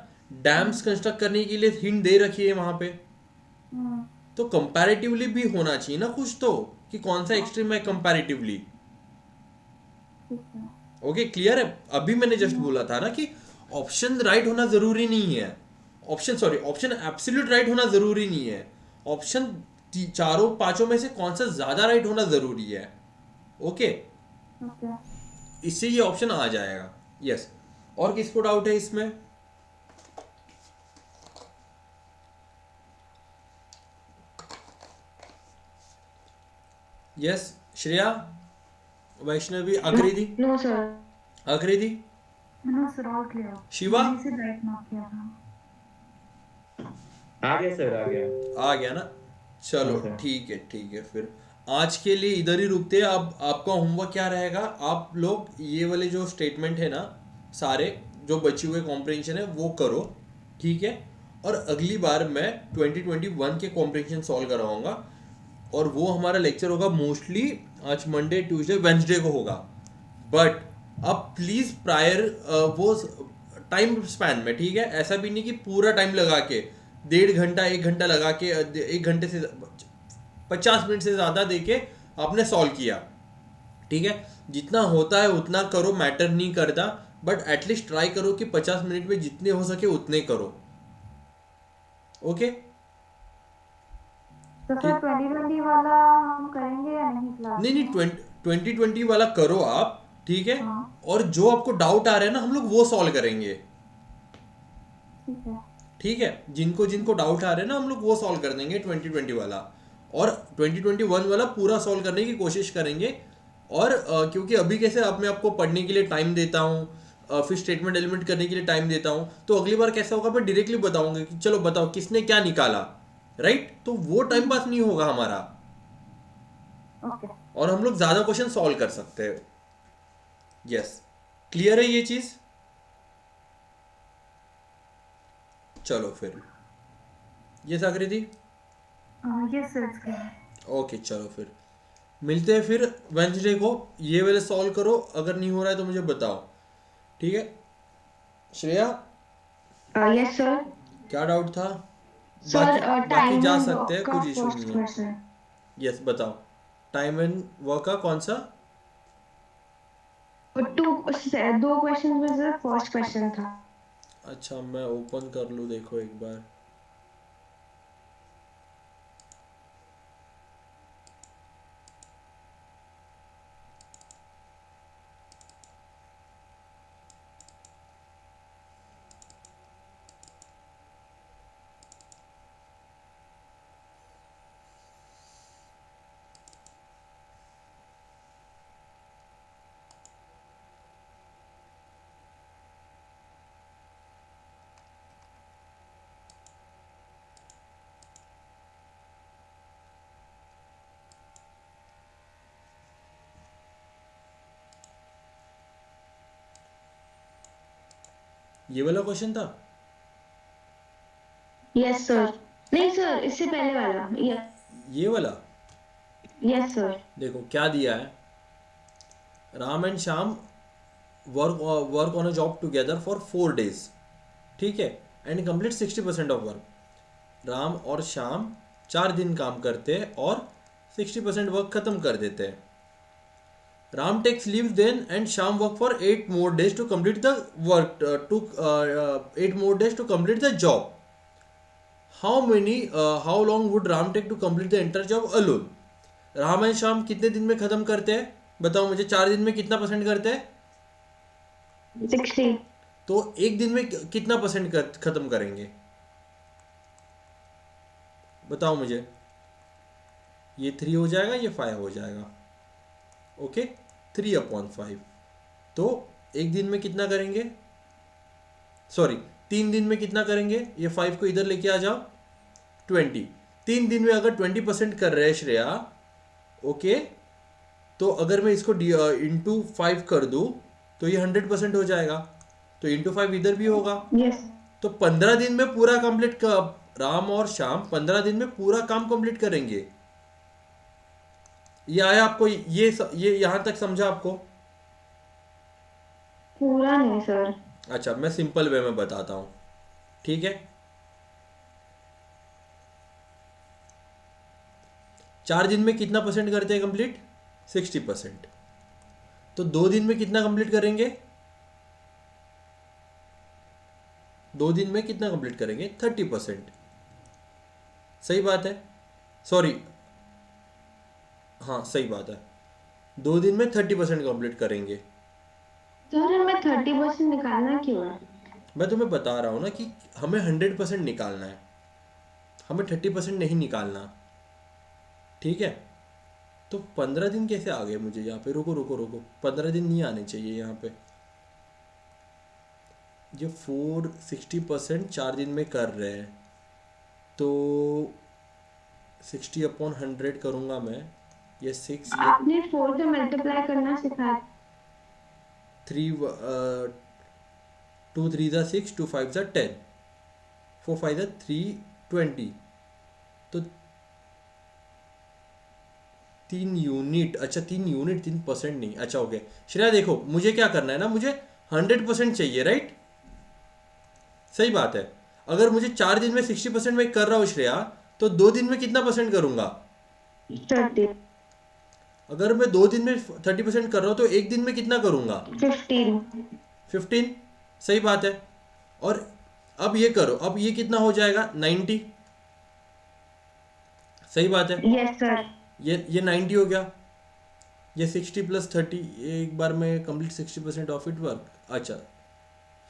डैम्स कंस्ट्रक्ट करने के लिए हिंट दे रखी है वहां पे, तो कंपैरेटिवली भी होना चाहिए ना कुछ तो, कि कौन सा एक्सट्रीम है कंपैरेटिवली। ओके, क्लियर है? अभी मैंने जस्ट बोला था ना कि ऑप्शन राइट होना जरूरी नहीं है, ऑप्शन एब्सोल्यूट राइट होना जरूरी नहीं है। ऑप्शन चारों पांचों में से कौन सा ज्यादा राइट होना जरूरी है। ओके, इससे ये ऑप्शन आ जाएगा। यस, और किसको डाउट है इसमें? यस श्रेया, वैष्णवी आखिरी थी, No, sir. आखिरी थी। No sir, all clear. Shiva मैंने इसे राइट मार्क किया था। आ गया सर, आ गया। आ गया ना, चलो हाँ सर। ठीक है फिर आज के लिए इधर ही रुकते हैं। अब आपका होमवर्क क्या रहेगा, आप लोग ये वाले जो स्टेटमेंट है ना सारे जो बचे हुए कॉम्प्रिहेंशन है वो करो, ठीक है। और अगली बार मैं 2021 के कॉम्प्रिहेंशन सॉल्व करवाऊंगा और वो हमारा लेक्चर होगा मोस्टली आज मंडे ट्यूसडे वेंसडे को होगा। बट अब प्लीज प्रायर वो टाइम स्पैन में, ठीक है, ऐसा भी नहीं कि पूरा टाइम लगा के 1.5 घंटा 1 घंटा लगा के 1 घंटे से 50 मिनट से ज़्यादा दे के आपने सॉल्व किया, ठीक है। जितना होता है उतना करो, मैटर नहीं करता, बट एटलीस्ट ट्राई करो कि 50 मिनट में जितने हो सके उतने करो, ओके। तो सर 2020 वाला हम करेंगे या नहीं क्लास नहीं में? 2020 वाला करो आप, ठीक है। हाँ। और जो आपको डाउट आ रहा है ना हम लोग वो सॉल्व करेंगे, ठीक है। ठीक है। जिनको जिनको डाउट आ रहे हैं ना हम लोग वो सॉल्व कर देंगे 2020 वाला, और 2021 वाला पूरा सॉल्व करने की कोशिश करेंगे। और क्योंकि अभी कैसे अब मैं आपको पढ़ने के लिए टाइम देता हूँ, फिर स्टेटमेंट एलिमेंट करने के लिए टाइम देता हूँ, तो अगली बार कैसा होगा मैं डायरेक्टली बताऊंगा कि चलो बताओ किसने क्या निकाला, राइट। तो वो टाइम पास नहीं होगा हमारा ओके। और हम लोग ज़्यादा क्वेश्चन सॉल्व कर सकते हैं। यस, क्लियर है ये चीज़। चलो फिर ये साकरी थी, yes sir, it's clear. Okay. चलो फिर मिलते हैं फिर वेंसडे को, ये वाले सॉल्व करो, अगर नहीं हो रहा है तो मुझे बताओ, ठीक है। Shreya Yes, sir. क्या डाउट था? Sir, बाकी time जा and सकते हैं, work का कुछ इशू first नहीं है। question. यस बताओ, टाइम एंड वर्क का कौन सा? दो क्वेश्चन में से फर्स्ट क्वेश्चन था। अच्छा मैं ओपन कर लूँ, देखो एक बार। ये वाला क्वेश्चन था? Yes sir. नहीं सर, इससे पहले वाला। ये वाला? Yes sir. देखो क्या दिया है, Ram and Shyam work on a job together for 4 days, ठीक है, and complete 60% of work. Ram और श्याम 4 दिन काम करते हैं और 60% वर्क खत्म कर देते हैं। Ram takes leave then and Shyam work for 8 more days to complete the work, 8 more days to complete the job. How long would Ram take to complete the entire job alone? Ram and Shyam कितने दिन में खत्म करते हैं बताओ मुझे, 4 दिन में कितना परसेंट करते हैं? 60। तो एक दिन में कितना परसेंट खत्म करेंगे बताओ मुझे। ये 3 हो जाएगा, ये 5 हो जाएगा, ओके। 3/5। तो एक दिन में कितना करेंगे, सॉरी 3 दिन में कितना करेंगे, ये 5 को इधर लेके आ जाओ, 20। 3 दिन में अगर 20% कर रहे हैं श्रेया, ओके, तो अगर मैं इसको इंटू 5 कर दूं तो ये 100% हो जाएगा, तो इंटू 5 इधर भी होगा। यस। तो 15 दिन में पूरा कंप्लीट कर, राम और श्याम 15 दिन में पूरा काम कंप्लीट करेंगे। ये आया आपको, ये यहां तक समझा आपको? पूरा नहीं सर। अच्छा मैं सिंपल वे में बताता हूं, ठीक है। 4 दिन में कितना परसेंट करते हैं कंप्लीट? 60%। तो 2 दिन में कितना कंप्लीट करेंगे? 2 दिन में कितना कंप्लीट करेंगे? 30%। सही बात है, सॉरी हाँ सही बात है, 2 दिन में 30% कंप्लीट करेंगे। सर हमें 30% निकालना क्यों है? मैं तुम्हें बता रहा हूँ ना कि हमें 100% निकालना है, हमें 30% नहीं निकालना, ठीक है। तो 15 दिन कैसे आ गए मुझे यहाँ पे? रुको रुको रुको, 15 दिन नहीं आने चाहिए यहाँ पे। ये 460% 4 दिन में कर रहे हैं, तो 60/100 करूँगा मैं। ये 6, ये आपने 4 से मल्टीप्लाई करना सिखाया। 3 2 3 ज़ा 6, 2 5 ज़ा 10, 4 5 ज़ा 320, तो 3 यूनिट। अच्छा 3 यूनिट, 3% नहीं। अच्छा ओके श्रेया, देखो मुझे क्या करना है ना, मुझे 100% चाहिए, राइट? सही बात है। अगर मुझे 4 दिन में 60% में कर रहा हूँ श्रेया, तो 2 दिन में कितना परसेंट करूँगा? 30, अगर मैं 2 दिन में 30% कर रहा हूँ तो 1 दिन में कितना करूँगा? 15, 15। सही बात है। और अब ये करो, अब ये कितना हो जाएगा? 90। सही बात है। Yes sir. ये 90 हो गया। ये 60 + 30, एक बार में कंप्लीट 60% ऑफ इट वर्क। अच्छा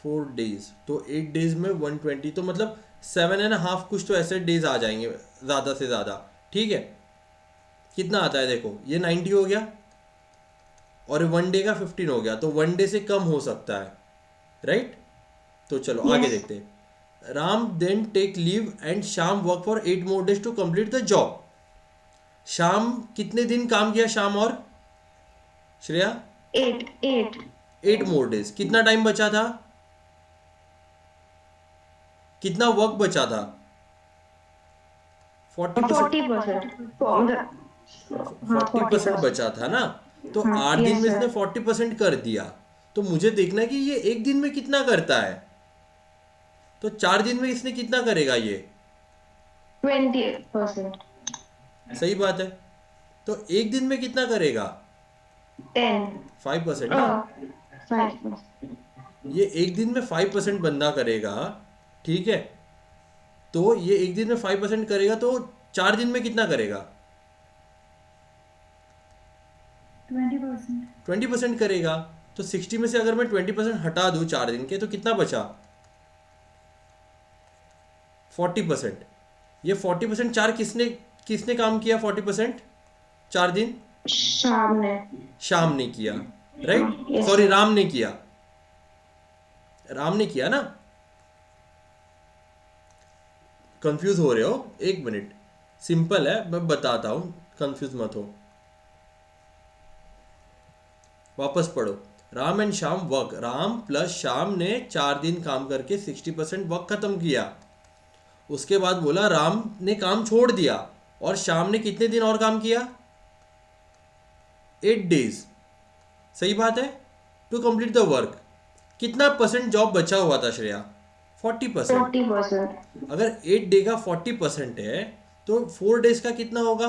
4 डेज, तो 8 डेज में 120, तो मतलब 7.5 कुछ तो ऐसे डेज आ जाएंगे ज़्यादा से ज़्यादा। ठीक है, कितना आता है देखो, ये 90 हो गया और 1 डे का 15 हो गया, तो 1 डे से कम हो सकता है, राइट? तो चलो आगे Yes. देखते हैं। Ram then take leave and Shyam work for 8 more days to complete the job. Shyam कितने दिन काम किया? श्याम और श्रेया 8, 8 more days। कितना टाइम बचा था? कितना वर्क बचा था? 40%। 40%। 40% बचा था ना, तो हाँ, 8 दिन yes, में sir. इसने 40% कर दिया। तो मुझे देखना है कि ये 1 दिन में कितना करता है। तो 4 दिन में इसने कितना करेगा ये? 20%, सही बात है। तो 1 दिन में कितना करेगा? 10, 5% ना। 5%. ये 1 दिन में 5% बंदा करेगा, ठीक है? तो ये 1 दिन में 5% करेगा, तो 4 दिन में कितना करेगा? 20%। 20% करेगा। तो 60 में से अगर मैं 20% हटा दूं 4 दिन के, तो कितना बचा? 40%। ये 40% 4 किसने किसने काम किया? 40% 4 दिन शाम ने. श्याम ने किया, right? Yes, sorry, sir. Ram ने किया। राम ने किया ना। कंफ्यूज हो रहे हो? एक मिनट, सिंपल है, मैं बताता हूं, कंफ्यूज मत हो। वापस पढ़ो। Ram and Shyam work, Ram plus Shyam ने 4 दिन काम करके 60% वर्क खत्म किया। उसके बाद बोला राम ने काम छोड़ दिया और श्याम ने कितने दिन और काम किया? 8 डेज। सही बात है, टू कंप्लीट द वर्क। कितना परसेंट जॉब बचा हुआ था श्रेया? 40%। 40%, अगर 8 डे का 40% है, तो 4 डेज का कितना होगा?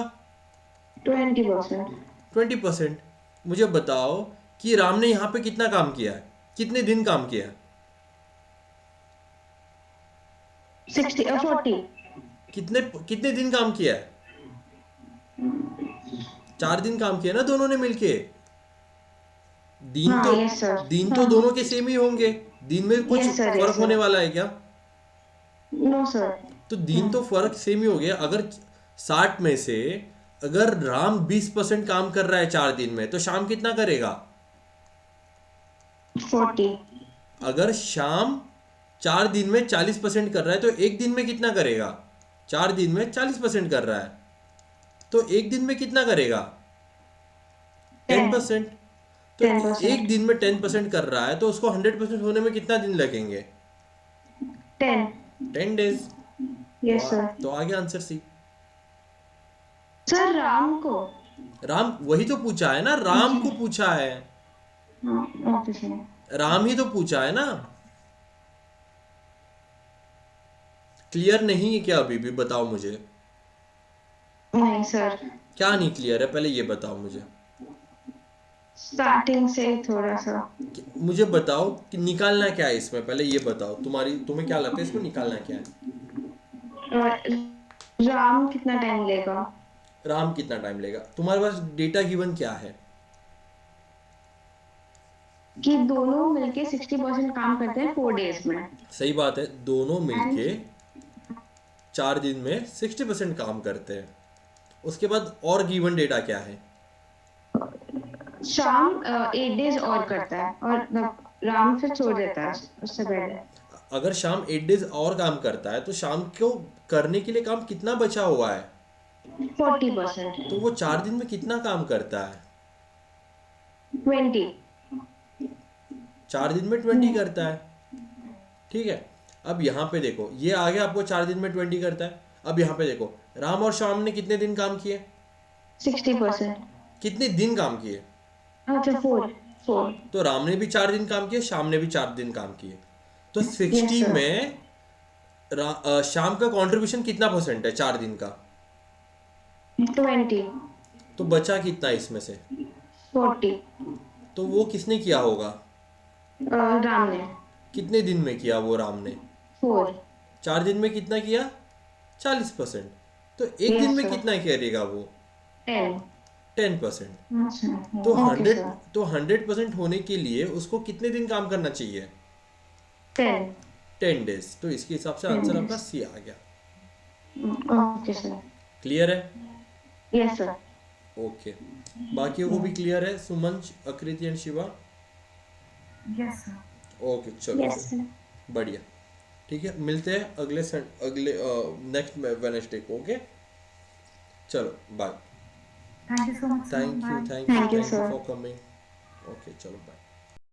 20%, 20%। मुझे बताओ कि राम ने यहाँ पे कितना काम किया है? कितने दिन काम किया है? 60, 40, कितने कितने दिन काम किया है? 4 दिन काम किया ना दोनों ने मिलके। दिन हाँ, तो yes, sir. दिन तो दोनों के सेम ही होंगे। दिन में कुछ Yes, sir, yes, फर्क sir. होने वाला है क्या? no sir. तो दिन तो फर्क सेम ही हो गया। अगर 60 में से अगर राम 20% काम कर रहा है 4 दिन में, तो शाम कितना करेगा? 40, अगर शाम 4 दिन में 40% कर रहा है, तो 1 दिन में कितना करेगा? 4 दिन में 40% कर रहा है, तो 1 दिन में कितना करेगा? 10%। तो 10%. 1 दिन में 10% कर रहा है, तो उसको 100% होने में कितना दिन लगेंगे? 10, 10 डेज। yes sir. तो आ गया आंसर सी। सर राम को. राम, वही तो पूछा है ना, राम को पूछा है। हाँ, okay sir. राम ही तो पूछा है ना। क्लियर नहीं है क्या अभी भी? बताओ मुझे, नहीं सर, क्या नहीं क्लियर है? पहले ये बताओ मुझे। स्टार्टिंग से ही थोड़ा सा. मुझे बताओ कि निकालना क्या है इसमें, पहले ये बताओ। तुम्हें क्या लगता है इसको निकालना क्या है? राम कितना टाइम लेगा? राम कितना टाइम लेगा? तुम्हारे पास डेटा गिवन क्या है? कि दोनों मिलके 60% काम करते हैं 4 डेज में. सही बात है, दोनों मिलके 4 दिन में 60% काम करते हैं। उसके बाद और गिवन डेटा क्या है? शाम 8 days और करता है, और राम फिर छोड़ देता है उससे पहले। अगर शाम 8 डेज और काम करता है तो शाम को करने के लिए काम कितना बचा हुआ है? 40%। तो वो 4 दिन में कितना काम करता है? 20। 4 दिन में 20 करता है। ठीक है, अब यहाँ पे देखो, ये आ गया आपको 4 दिन में 20 करता है। अब यहाँ पे देखो, राम और श्याम ने कितने दिन काम किए? 60%। कितने दिन काम किए? अच्छा, 4। तो राम ने भी 4 दिन काम किए, श्याम ने भी 4 दिन काम किए। तो Yes, 60 sir. में श्याम का कंट्रीब्यूशन कितना परसेंट है 4 दिन का? 20। तो बचा कितना इसमें से? 40। तो वो किसने किया होगा? राम ने। कितने दिन में किया वो राम ने? 4। 4 दिन में कितना किया? 40%। तो एक Yes, दिन में sir. कितना करेगा वो? 10। 10%। अच्छा, तो okay, 100 sir. तो 100% होने के लिए उसको कितने दिन काम करना चाहिए? 10। 10 डेज। तो इसके हिसाब से 10 आंसर days. आपका सी आ गया। Okay sir. क्लियर है? Yes sir. ओके, बाकियों को भी क्लियर है? Suman, Aakriti and Shiva? Yes sir. Okay, चलो यस फिर बढ़िया। ठीक है, मिलते हैं अगले नेक्स्ट वेडनेसडे को। ओके, चलो bye. Thank you so much sir. Thank you bye. Thank you Thank you, thank you sir. For coming. Okay, चलो बाय।